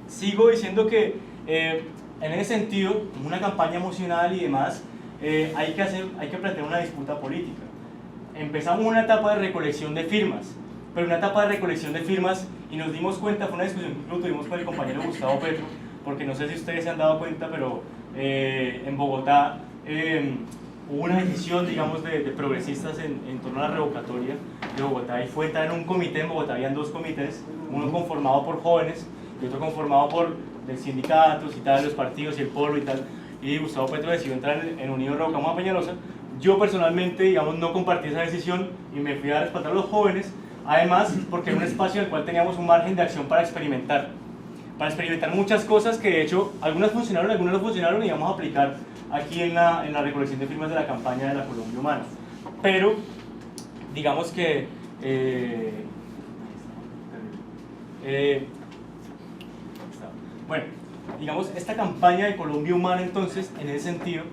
Sigo diciendo que en ese sentido, una campaña emocional y demás, hay que plantear una disputa política. Empezamos una etapa de recolección de firmas, pero una etapa de recolección de firmas, y nos dimos cuenta, fue una discusión que incluso tuvimos con el compañero Gustavo Petro, porque no sé si ustedes se han dado cuenta, pero en Bogotá hubo una decisión, digamos, de progresistas en torno a la revocatoria de Bogotá, y fue entrar en un comité. En Bogotá habían dos comités, uno conformado por jóvenes y otro conformado por sindicatos y tal, los partidos y el polo y tal, y Gustavo Petro decidió entrar en Unión Revocamos a Peñalosa. Yo personalmente, digamos, no compartí esa decisión y me fui a respaldar a los jóvenes, además porque era un espacio en el cual teníamos un margen de acción para experimentar muchas cosas que de hecho algunas funcionaron, algunas no funcionaron, y vamos a aplicar aquí en la recolección de firmas de la campaña de la Colombia Humana. Pero digamos que bueno, digamos, esta campaña de Colombia Humana, entonces, en ese sentido,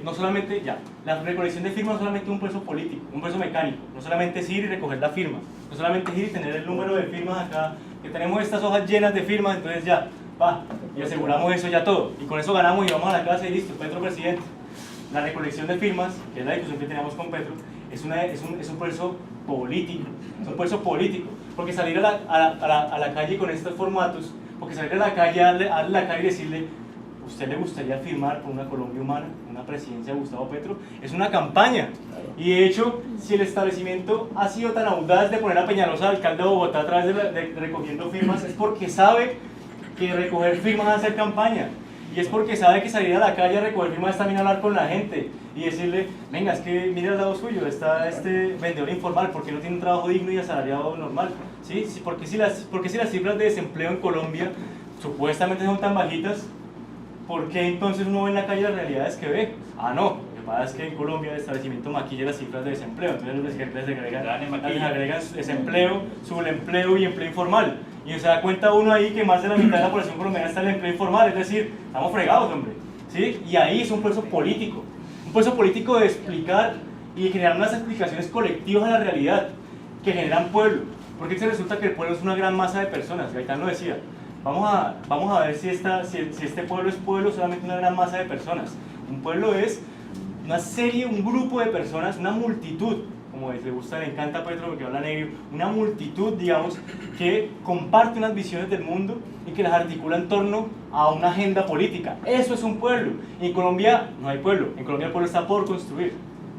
no solamente, la recolección de firmas no solamente un proceso político, un proceso mecánico, no solamente es ir y recoger la firma, no solamente es ir y tener el número de firmas acá, que tenemos estas hojas llenas de firmas, entonces ya, va, y aseguramos eso ya todo, y con eso ganamos y vamos a la casa y listo, Petro presidente. La recolección de firmas, que es la discusión que teníamos con Petro, es un proceso político, porque salir a la calle con estos formatos, porque salir a la calle y decirle, ¿usted le gustaría firmar por una Colombia Humana, una presidencia de Gustavo Petro? Es una campaña. Y de hecho, si el establecimiento ha sido tan audaz de poner a Peñalosa alcalde de Bogotá a través de recogiendo firmas, es porque sabe que recoger firmas es hacer campaña. Y es porque sabe que salir a la calle a recoger firmas es también hablar con la gente y decirle, venga, es que mire al lado suyo, está este vendedor informal, ¿por qué no tiene un trabajo digno y asalariado normal? ¿Sí? Porque si las cifras de desempleo en Colombia supuestamente son tan bajitas, ¿por qué entonces uno ve en la calle las realidades que ve? Ah, no, lo que pasa es que en Colombia el establecimiento maquilla las cifras de desempleo, entonces les agregan desempleo, subempleo y empleo informal. Y se da cuenta uno ahí que más de la mitad de la población colombiana está en el empleo informal, es decir, estamos fregados, hombre. ¿Sí? Y ahí es un proceso político de explicar y de generar unas explicaciones colectivas a la realidad que generan pueblo. Porque se resulta que el pueblo es una gran masa de personas, Gaitán lo decía. Vamos a ver si este pueblo es pueblo, solamente una gran masa de personas. Un pueblo es una serie, un grupo de personas, una multitud, como le gusta, le encanta a Petro porque habla negro, una multitud, digamos, que comparte unas visiones del mundo y que las articula en torno a una agenda política. Eso es un pueblo. Y en Colombia no hay pueblo, en Colombia el pueblo está por construir,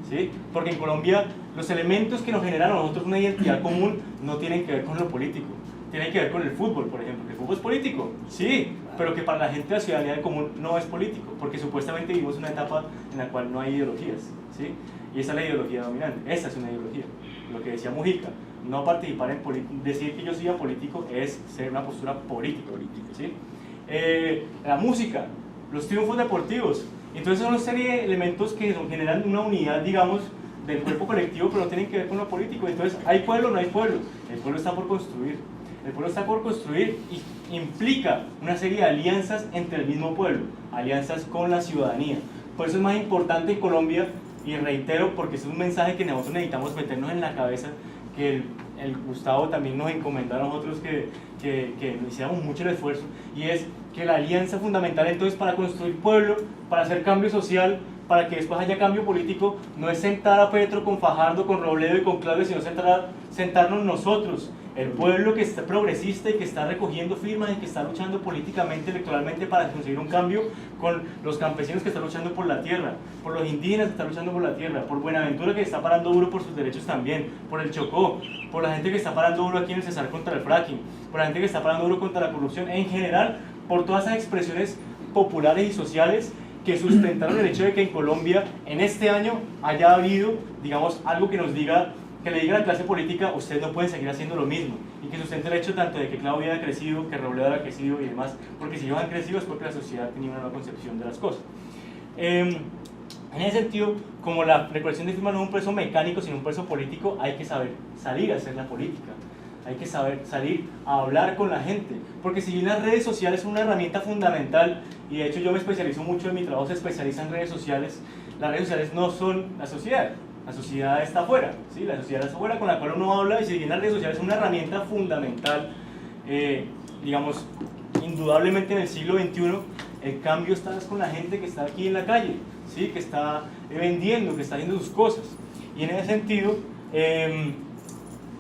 ¿sí? Porque en Colombia los elementos que nos generan a nosotros una identidad común no tienen que ver con lo político. Tiene que ver con el fútbol, por ejemplo. ¿El fútbol es político? Sí, pero que para la gente de la ciudadanía del común no es político, porque supuestamente vivimos una etapa en la cual no hay ideologías, ¿sí? Y esa es la ideología dominante, esa es una ideología. Lo que decía Mujica, no participar en política, decir que yo soy apolítico es ser una postura política, ¿sí? La música, los triunfos deportivos, entonces son una serie de elementos que generan una unidad, digamos, del cuerpo colectivo, pero no tienen que ver con lo político. Entonces, ¿hay pueblo o no hay pueblo? El pueblo está por construir. El pueblo está por construir y implica una serie de alianzas entre el mismo pueblo, alianzas con la ciudadanía. Por eso es más importante en Colombia, y reitero, porque es un mensaje que nosotros necesitamos meternos en la cabeza, que el Gustavo también nos encomendó a nosotros que hiciéramos mucho el esfuerzo, y es que la alianza fundamental entonces para construir pueblo, para hacer cambio social, para que después haya cambio político, no es sentar a Petro con Fajardo, con Robledo y con Claudio, sino sentarnos nosotros, el pueblo que está progresista y que está recogiendo firmas y que está luchando políticamente, electoralmente para conseguir un cambio, con los campesinos que están luchando por la tierra, por los indígenas que están luchando por la tierra, por Buenaventura que está parando duro por sus derechos también, por el Chocó, por la gente que está parando duro aquí en el Cesar contra el fracking, por la gente que está parando duro contra la corrupción, en general, por todas esas expresiones populares y sociales que sustentaron el hecho de que en Colombia en este año haya habido, digamos, algo que nos diga, que le diga a la clase política, ustedes no pueden seguir haciendo lo mismo, y que sustente el hecho tanto de que Claudia haya crecido, que Robledo haya crecido y demás, porque si ellos han crecido es porque la sociedad tenía una nueva concepción de las cosas. En ese sentido, como la recolección de firmas no es un proceso mecánico, sino un proceso político, hay que saber salir a hacer la política. Hay que saber salir a hablar con la gente, porque si bien las redes sociales son una herramienta fundamental, y de hecho yo me especializo mucho en mi trabajo, se especializa en redes sociales, las redes sociales no son la sociedad está afuera, ¿sí? La sociedad está afuera con la cual uno habla, y si bien las redes sociales son una herramienta fundamental, digamos, indudablemente en el siglo XXI, el cambio está con la gente que está aquí en la calle, ¿sí? Que está vendiendo, que está haciendo sus cosas, y en ese sentido,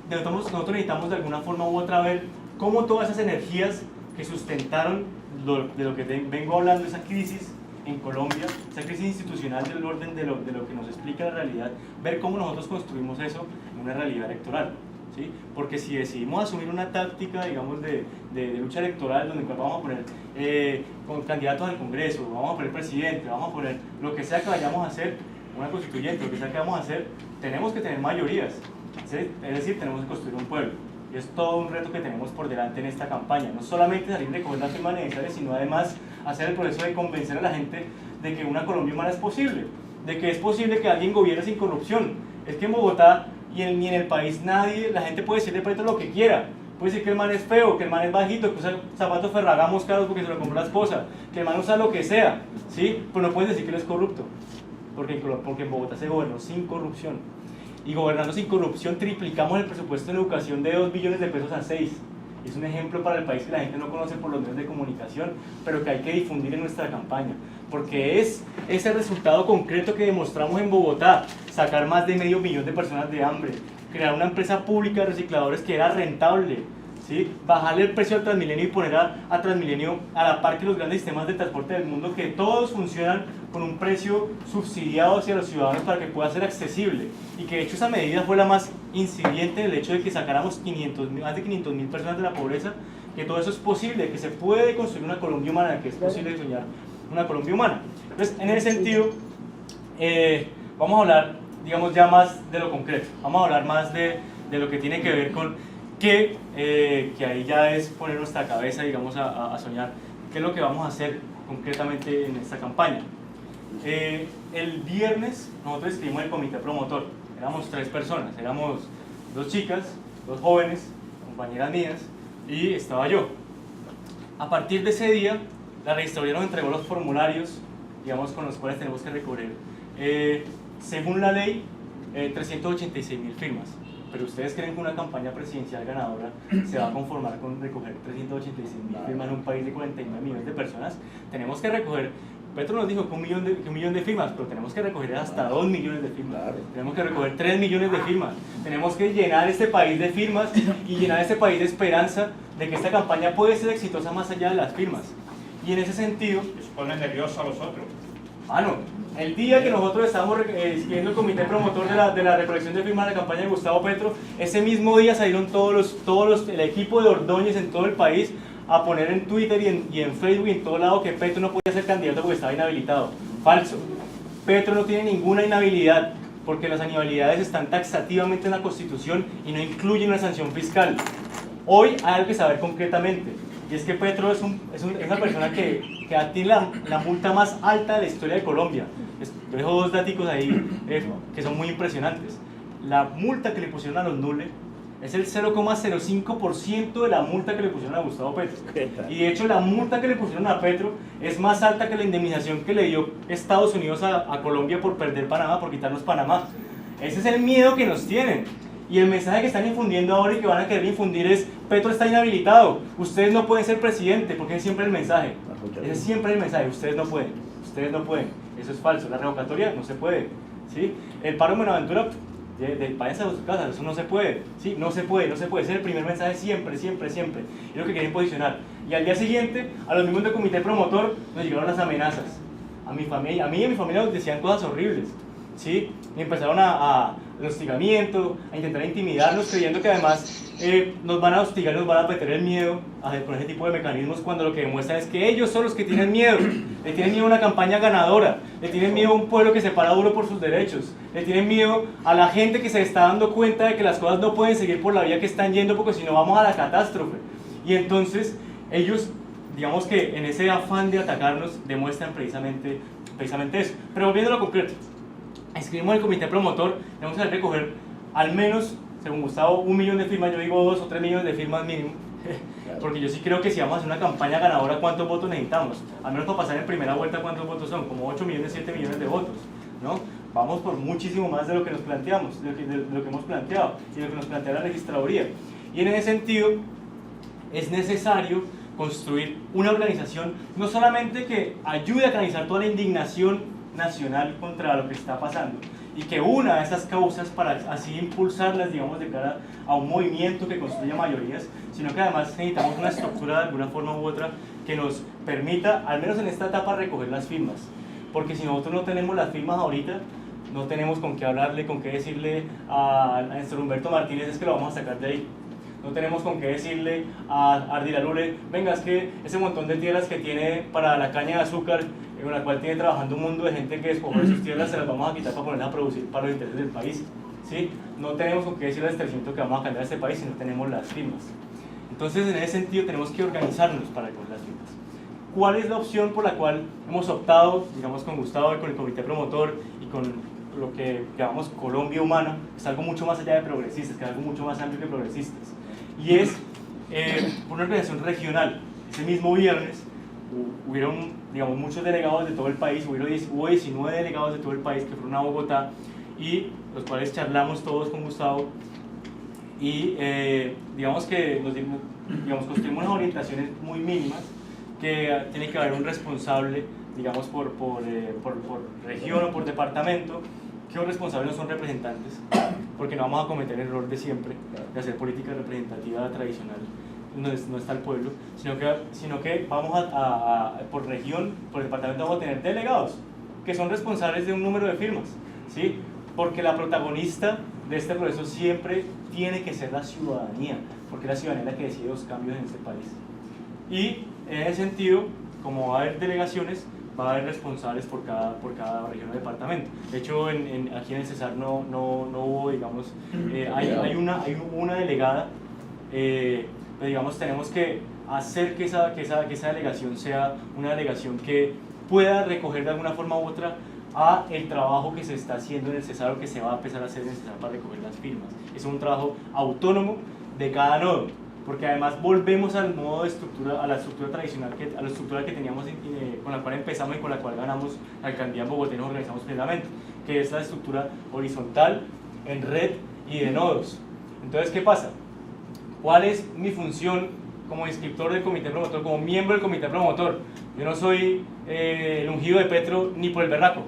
nosotros necesitamos de alguna forma u otra ver cómo todas esas energías que sustentaron de lo que vengo hablando, esa crisis en Colombia, esa crisis institucional del orden de lo que nos explica la realidad, ver cómo nosotros construimos eso en una realidad electoral, ¿sí? Porque si decidimos asumir una táctica, digamos, de lucha electoral, donde vamos a poner con candidatos al Congreso, vamos a poner presidente, vamos a poner lo que sea que vayamos a hacer, una constituyente, lo que sea que vamos a hacer, tenemos que tener mayorías. Es decir, tenemos que construir un pueblo, y es todo un reto que tenemos por delante en esta campaña, no solamente salir de recoger las firmas necesarias, sino además hacer el proceso de convencer a la gente de que una Colombia humana es posible, de que es posible que alguien gobierne sin corrupción. Es que en Bogotá ni en el país nadie, la gente puede decirle Petro lo que quiera, puede decir que el man es feo, que el man es bajito, que usa zapatos Ferragamos caros porque se lo compró la esposa, que el man usa lo que sea, ¿sí? Pero no puedes decir que él es corrupto, porque en Bogotá se gobernó sin corrupción. Y gobernando sin corrupción triplicamos el presupuesto en educación de 2 billones de pesos a 6. Es un ejemplo para el país que la gente no conoce por los medios de comunicación, pero que hay que difundir en nuestra campaña, porque es ese resultado concreto que demostramos en Bogotá: sacar más de 500 000 de personas de hambre, crear una empresa pública de recicladores que era rentable, ¿sí? Bajarle el precio al Transmilenio y poner a Transmilenio a la par que los grandes sistemas de transporte del mundo, que todos funcionan con un precio subsidiado hacia los ciudadanos para que pueda ser accesible, y que de hecho esa medida fue la más incidiente en el hecho de que sacáramos más de 500.000 personas de la pobreza, que todo eso es posible, que se puede construir una Colombia humana, que es posible soñar una Colombia humana. Entonces, en ese sentido, vamos a hablar, digamos, ya más de lo concreto, vamos a hablar más de lo que tiene que ver con que ahí ya es poner nuestra cabeza, digamos, a soñar qué es lo que vamos a hacer concretamente en esta campaña. El viernes nosotros escribimos el comité promotor, éramos 3 personas, éramos 2 chicas, 2 jóvenes, compañeras mías, y estaba yo. A partir de ese día, la registraduría nos entregó los formularios, digamos, con los cuales tenemos que recorrer, según la ley, 386.000 firmas. Pero ustedes creen que una campaña presidencial ganadora se va a conformar con recoger 386.000 firmas en un país de 49 millones de personas. Tenemos que recoger, Petro nos dijo que un millón de firmas, pero tenemos que recoger hasta 2 millones de firmas. Tenemos que recoger 3 millones de firmas. Tenemos que llenar este país de firmas y llenar este país de esperanza de que esta campaña puede ser exitosa más allá de las firmas. Y en ese sentido... Eso pone nervioso a los otros. El día que nosotros estábamos escribiendo el comité promotor de la recolección de firmas de la campaña de Gustavo Petro, ese mismo día salieron el equipo de Ordóñez en todo el país a poner en Twitter y en Facebook y en todo lado que Petro no podía ser candidato porque estaba inhabilitado. Falso. Petro no tiene ninguna inhabilidad, porque las inhabilidades están taxativamente en la Constitución y no incluyen una sanción fiscal. Hoy hay algo que saber concretamente, y es que Petro es una persona que tiene la multa más alta de la historia de Colombia. Yo dejo 2 daticos ahí que son muy impresionantes. La multa que le pusieron a los Nule es el 0,05% de la multa que le pusieron a Gustavo Petro. Y de hecho la multa que le pusieron a Petro es más alta que la indemnización que le dio Estados Unidos a Colombia por perder Panamá, por quitarnos Panamá. Ese es el miedo que nos tienen. Y el mensaje que están infundiendo ahora y que van a querer infundir es: Petro está inhabilitado, ustedes no pueden ser presidente, porque es siempre el mensaje. Ese es siempre el mensaje: ustedes no pueden, ustedes no pueden. Eso es falso. La revocatoria no se puede, ¿sí? El paro en Buenaventura, váyanse a sus casas, eso no se puede, ¿sí? No se puede, no se puede. Ese es el primer mensaje siempre, siempre, siempre. Es lo que quieren posicionar. Y al día siguiente, a los mismos del comité promotor nos llegaron las amenazas. A mí y a mi familia nos decían cosas horribles, ¿sí? Y empezaron el hostigamiento, a intentar intimidarnos, creyendo que además nos van a hostigar, nos van a meter el miedo con ese tipo de mecanismos, cuando lo que demuestran es que ellos son los que tienen miedo. Le tienen miedo a una campaña ganadora, le tienen miedo a un pueblo que se para duro por sus derechos, le tienen miedo a la gente que se está dando cuenta de que las cosas no pueden seguir por la vía que están yendo, porque si no vamos a la catástrofe. Y entonces ellos, digamos que en ese afán de atacarnos, demuestran precisamente eso. Pero volviendo a lo concreto, escribimos el comité promotor, tenemos que recoger al menos, según Gustavo, 1 millón de firmas. Yo digo 2 o 3 millones de firmas mínimo, porque yo sí creo que si vamos a hacer una campaña ganadora, ¿cuántos votos necesitamos? Al menos para pasar en primera vuelta, ¿cuántos votos son? Como 8 millones, 7 millones de votos, ¿no? Vamos por muchísimo más de lo que nos planteamos, de lo que hemos planteado y de lo que nos plantea la registraduría. Y en ese sentido es necesario construir una organización no solamente que ayude a canalizar toda la indignación nacional contra lo que está pasando y que una esas causas para así impulsarlas, digamos, de cara a un movimiento que construya mayorías, sino que además necesitamos una estructura de alguna forma u otra que nos permita, al menos en esta etapa, recoger las firmas, porque si nosotros no tenemos las firmas ahorita, no tenemos con qué hablarle, con qué decirle a Néstor Humberto Martínez: es que lo vamos a sacar de ahí. No tenemos con qué decirle a Ardilalule: venga, es que ese montón de tierras que tiene para la caña de azúcar, con la cual tiene trabajando un mundo de gente que escoge sus tierras, se las vamos a quitar para ponerlas a producir para los intereses del país, ¿sí? No tenemos con qué decirle al 300 que vamos a cambiar este país si no tenemos las firmas. Entonces, en ese sentido, tenemos que organizarnos para recoger las firmas. ¿Cuál es la opción por la cual hemos optado, digamos, con Gustavo y con el comité promotor y con lo que llamamos Colombia Humana? Es algo mucho más allá de progresistas, que es algo mucho más amplio que progresistas. Y es una organización regional. Ese mismo viernes hubieron, digamos, muchos delegados de todo el país, hubo 19 delegados de todo el país que fueron a Bogotá, y los cuales charlamos todos con Gustavo, y digamos que construimos unas orientaciones muy mínimas, que tiene que haber un responsable, digamos, por región o por departamento, que los responsables no son representantes, porque no vamos a cometer el error de siempre, de hacer política representativa tradicional, no está el pueblo, sino que vamos por región, por departamento, vamos a tener delegados, que son responsables de un número de firmas, ¿sí? Porque la protagonista de este proceso siempre tiene que ser la ciudadanía, porque es la ciudadanía la que decide los cambios en este país. Y en ese sentido, como va a haber delegaciones, va a haber responsables por cada región o departamento. De hecho, aquí en el Cesar no hubo, digamos, hay una delegada, pero digamos, tenemos que hacer que esa delegación sea una delegación que pueda recoger de alguna forma u otra a el trabajo que se está haciendo en el Cesar, o que se va a empezar a hacer en el Cesar para recoger las firmas. Es un trabajo autónomo de cada nodo, porque además volvemos al modo de estructura, a la estructura tradicional, a la estructura que teníamos, con la cual empezamos y con la cual ganamos la alcaldía en Bogotá y nos organizamos plenamente, que es la estructura horizontal, en red y de nodos. Entonces, ¿qué pasa? ¿Cuál es mi función como inscriptor del comité promotor, como miembro del comité promotor? Yo no soy el ungido de Petro ni por el berraco,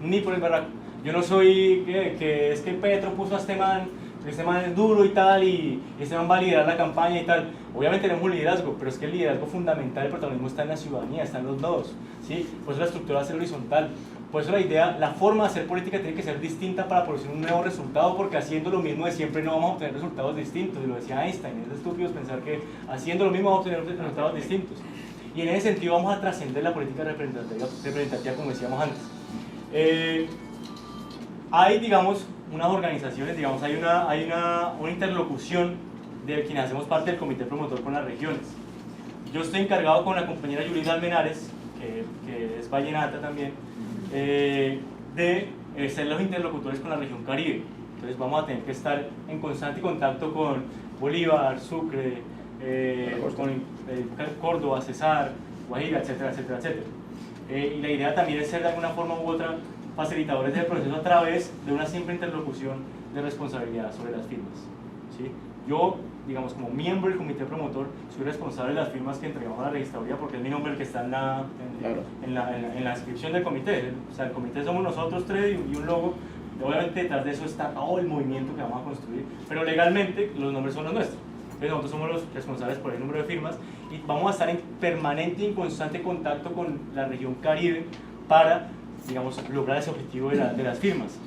ni por el berraco. Yo no soy que es que Petro puso a este man es duro y tal, y este man va a liderar la campaña y tal. Obviamente tenemos un liderazgo, pero es que el liderazgo fundamental, el protagonismo está en la ciudadanía, está en los nodos, ¿sí? Por eso la estructura va a ser horizontal. Por eso la forma de hacer política tiene que ser distinta para producir un nuevo resultado, porque haciendo lo mismo de siempre no vamos a obtener resultados distintos. Y lo decía Einstein: es estúpido pensar que haciendo lo mismo vamos a obtener resultados distintos. Y en ese sentido vamos a trascender la política representativa, como decíamos antes. Hay, digamos, unas organizaciones, digamos, hay una interlocución de quienes hacemos parte del comité promotor con las regiones. Yo estoy encargado con la compañera Yulisa Almenares, que es vallenata también, de ser los interlocutores con la región Caribe. Entonces vamos a tener que estar en constante contacto con Bolívar, Sucre, con Córdoba, Cesar, Guajira, etcétera, etcétera, etcétera. Y la idea también es ser de alguna forma u otra facilitadores del proceso a través de una simple interlocución de responsabilidad sobre las firmas, ¿sí? Yo, digamos, como miembro del comité promotor, soy responsable de las firmas que entregamos a la registraduría porque es mi nombre el que está en la inscripción del comité. O sea, el comité somos nosotros tres y un logo. Obviamente detrás de eso está todo el movimiento que vamos a construir, pero legalmente los nombres son los nuestros. Entonces nosotros somos los responsables por el número de firmas y vamos a estar en permanente y constante contacto con la región Caribe para, digamos, lograr ese objetivo de las firmas.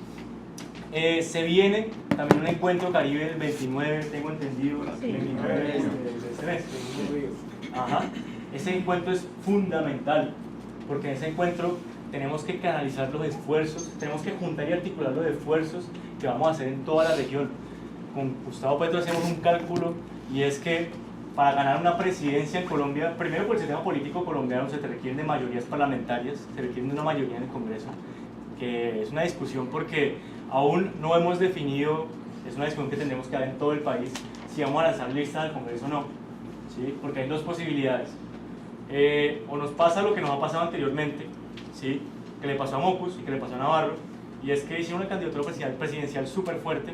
Se viene también un encuentro Caribe el 29, tengo entendido, el 29 de este mes. Ajá. Ese encuentro es fundamental, porque en ese encuentro tenemos que canalizar los esfuerzos, tenemos que juntar y articular los esfuerzos que vamos a hacer en toda la región. Con Gustavo Petro hacemos un cálculo y es que para ganar una presidencia en Colombia, primero por el sistema político colombiano se te requieren de mayorías parlamentarias, se requieren de una mayoría en el Congreso, que es una discusión porque aún no hemos definido, es una discusión que tendremos que dar en todo el país, si vamos a lanzar listas al Congreso o no, ¿sí? Porque hay dos posibilidades. O nos pasa lo que nos ha pasado anteriormente, ¿sí? Que le pasó a Mocus y que le pasó a Navarro, y es que hicieron una candidatura presidencial súper fuerte,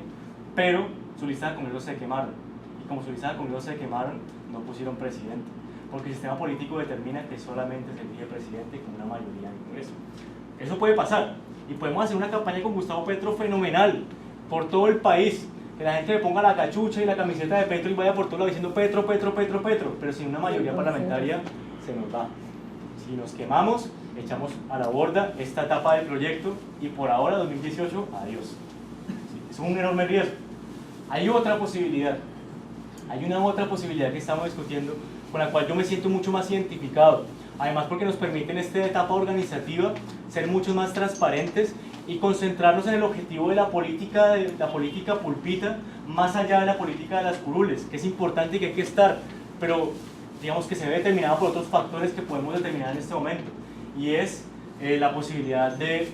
pero su lista de Congreso se quemaron, y como su lista de Congreso se quemaron, no pusieron presidente, porque el sistema político determina que solamente se elige presidente con una mayoría en el Congreso. Eso puede pasar, y podemos hacer una campaña con Gustavo Petro fenomenal, por todo el país, que la gente le ponga la cachucha y la camiseta de Petro y vaya por todo lado diciendo Petro, Petro, Petro, Petro, pero sin una mayoría parlamentaria se nos va. Si nos quemamos, echamos a la borda esta etapa del proyecto y por ahora, 2018, adiós. Sí, es un enorme riesgo. Hay otra posibilidad, hay una otra posibilidad que estamos discutiendo con la cual yo me siento mucho más identificado, además porque nos permite en esta etapa organizativa ser mucho más transparentes y concentrarnos en el objetivo de la política pulpita, más allá de la política de las curules, que es importante y que hay que estar, pero digamos que se ve determinado por otros factores que podemos determinar en este momento, y es la posibilidad de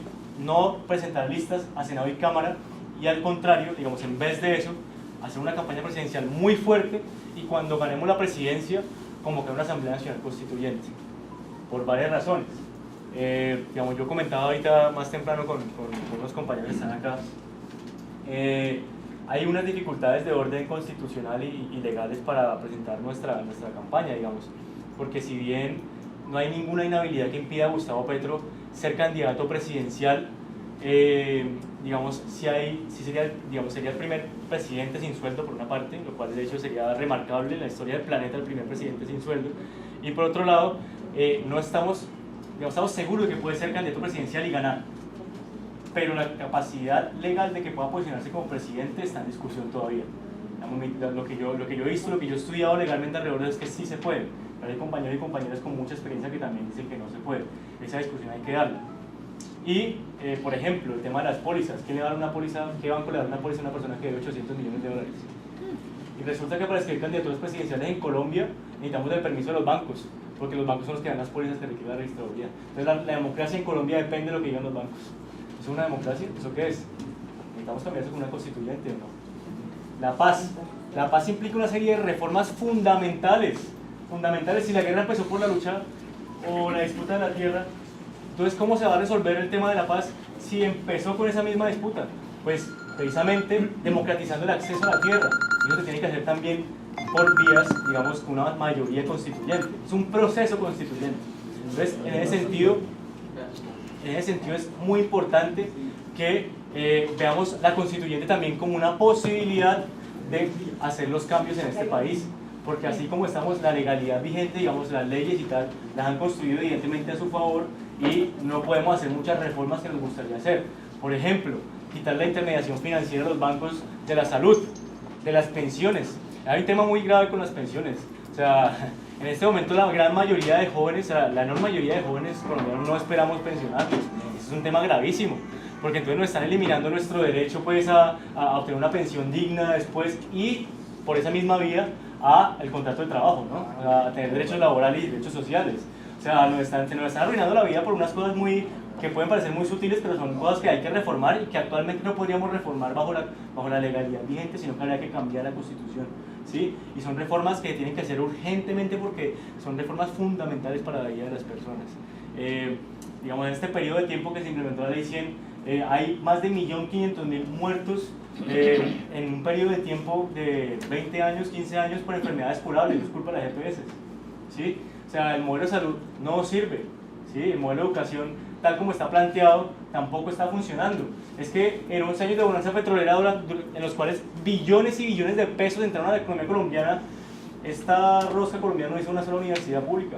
no presentar listas a Senado y Cámara, y al contrario, digamos, en vez de eso, hacer una campaña presidencial muy fuerte y cuando ganemos la presidencia, convocar una Asamblea Nacional Constituyente, por varias razones. Digamos, yo comentaba ahorita más temprano con unos compañeros que están acá, hay unas dificultades de orden constitucional y legales para presentar nuestra campaña, digamos, porque si bien no hay ninguna inhabilidad que impida a Gustavo Petro ser candidato presidencial, digamos, sería el primer presidente sin sueldo por una parte, lo cual de hecho sería remarcable en la historia del planeta, el primer presidente sin sueldo, y por otro lado, no estamos seguros de que puede ser candidato presidencial y ganar, pero la capacidad legal de que pueda posicionarse como presidente está en discusión todavía. Lo que yo he visto, lo que yo he estudiado legalmente alrededor es que sí se puede, pero hay compañeros y compañeras con mucha experiencia que también dicen que no se puede. Esa discusión hay que darla. Y, por ejemplo, el tema de las pólizas. ¿Quién le va a dar una póliza? ¿Qué banco le da una póliza a una persona que debe 800 millones de dólares? Y resulta que para escribir candidaturas presidenciales en Colombia necesitamos el permiso de los bancos, porque los bancos son los que dan las pólizas que requiere la registraduría. Entonces la democracia en Colombia depende de lo que digan los bancos. ¿Es una democracia? ¿Eso qué es? Necesitamos cambiar eso con una constituyente, ¿o no? La paz. La paz implica una serie de reformas fundamentales. Si la guerra empezó por la lucha o la disputa de la tierra, entonces ¿cómo se va a resolver el tema de la paz si empezó con esa misma disputa? Pues precisamente democratizando el acceso a la tierra. Y eso se tiene que hacer también por vías, digamos, con una mayoría constituyente. Es un proceso constituyente. Entonces, en ese sentido es muy importante que veamos la constituyente también como una posibilidad de hacer los cambios en este país, porque así como estamos, la legalidad vigente, digamos, las leyes y tal, las han construido evidentemente a su favor y no podemos hacer muchas reformas que nos gustaría hacer. Por ejemplo, quitar la intermediación financiera de los bancos de la salud, de las pensiones. Hay un tema muy grave con las pensiones. O sea, en este momento la gran mayoría de jóvenes, la enorme mayoría de jóvenes colombianos no esperamos pensionarnos. Eso es un tema gravísimo, porque entonces nos están eliminando nuestro derecho pues, a obtener una pensión digna después y por esa misma vía al contrato de trabajo, ¿no? A tener derechos laborales y derechos sociales. O sea, se nos están arruinando la vida por unas cosas que pueden parecer muy sutiles, pero son cosas que hay que reformar y que actualmente no podríamos reformar bajo la legalidad vigente, sino que habría que cambiar la Constitución, ¿sí? Y son reformas que tienen que hacer urgentemente porque son reformas fundamentales para la vida de las personas. Digamos, en este periodo de tiempo que se implementó la Ley 100, hay más de 1.500.000 muertos en un periodo de tiempo de 20 años, 15 años por enfermedades curables, no es culpa de las EPS, ¿sí? O sea, el modelo de salud no sirve, ¿sí? El modelo de educación, tal como está planteado, tampoco está funcionando. Es que en 11 años de bonanza petrolera, en los cuales billones y billones de pesos entraron a la economía colombiana, esta rosca colombiana no hizo una sola universidad pública,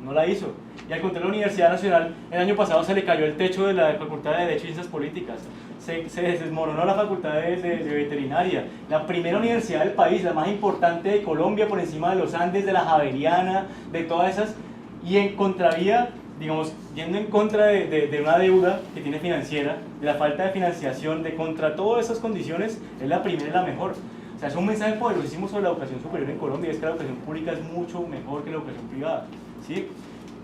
no la hizo. Y al contrario, la Universidad Nacional, el año pasado se le cayó el techo de la Facultad de Derecho y Ciencias Políticas, se desmoronó la Facultad de Veterinaria, la primera universidad del país, la más importante de Colombia, por encima de los Andes, de la Javeriana, de todas esas, y en contravía, digamos, yendo en contra de una deuda que tiene financiera, de la falta de financiación, de contra todas esas condiciones, es la primera y la mejor. O sea, es un mensaje poderosísimo sobre la educación superior en Colombia, es que la educación pública es mucho mejor que la educación privada, ¿sí?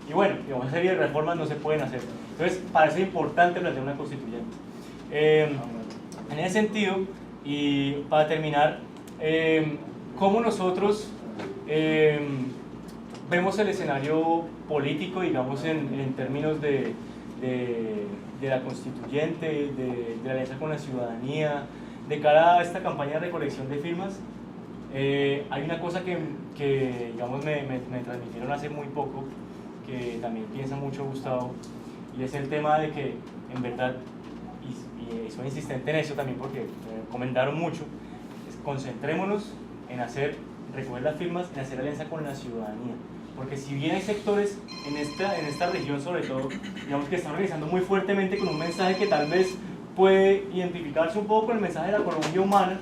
Y bueno, digamos, una serie de reformas no se pueden hacer. Entonces, para eso es importante plantear una constituyente. En ese sentido, y para terminar, ¿cómo nosotros vemos el escenario político, digamos, en términos de la constituyente, de la alianza con la ciudadanía, de cara a esta campaña de recolección de firmas? Hay una cosa que digamos, me transmitieron hace muy poco, que también piensa mucho Gustavo, y es el tema de que, en verdad, y soy insistente en eso también porque me comentaron mucho, es concentrémonos en recoger las firmas, en hacer alianza con la ciudadanía. Porque si bien hay sectores en esta región, sobre todo, digamos, que están organizando muy fuertemente con un mensaje que tal vez puede identificarse un poco con el mensaje de la Colombia humana,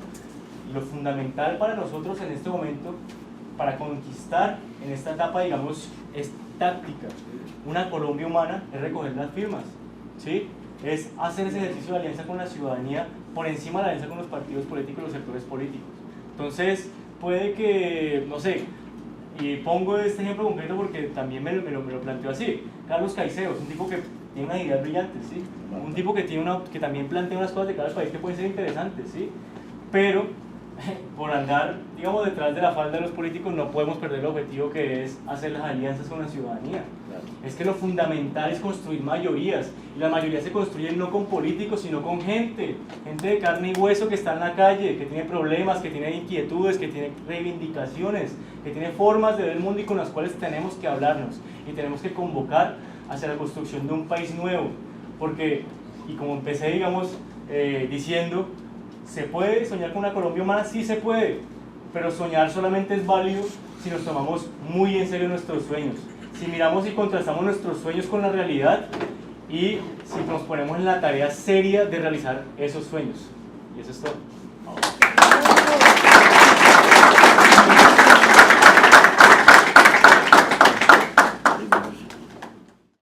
lo fundamental para nosotros en este momento, para conquistar en esta etapa, digamos, es táctica, una Colombia humana, es recoger las firmas, ¿sí? Es hacer ese ejercicio de alianza con la ciudadanía por encima de la alianza con los partidos políticos y los sectores políticos. Entonces, puede que, no sé, y pongo este ejemplo concreto porque también me lo planteo así. Carlos Caicedo es un tipo que tiene unas ideas brillantes, ¿sí? Un tipo que también plantea unas cosas de cada país que pueden ser interesantes, ¿sí? Pero por andar, digamos, detrás de la falda de los políticos no podemos perder el objetivo, que es hacer las alianzas con la ciudadanía. Claro. Es que lo fundamental es construir mayorías, y las mayorías se construyen no con políticos, sino con gente de carne y hueso que está en la calle, que tiene problemas, que tiene inquietudes, que tiene reivindicaciones, que tiene formas de ver el mundo y con las cuales tenemos que hablarnos y tenemos que convocar hacia la construcción de un país nuevo. Porque, y como empecé, digamos, diciendo, ¿se puede soñar con una Colombia humana? Sí se puede, pero soñar solamente es válido si nos tomamos muy en serio nuestros sueños, si miramos y contrastamos nuestros sueños con la realidad y si nos ponemos en la tarea seria de realizar esos sueños. Y eso es todo.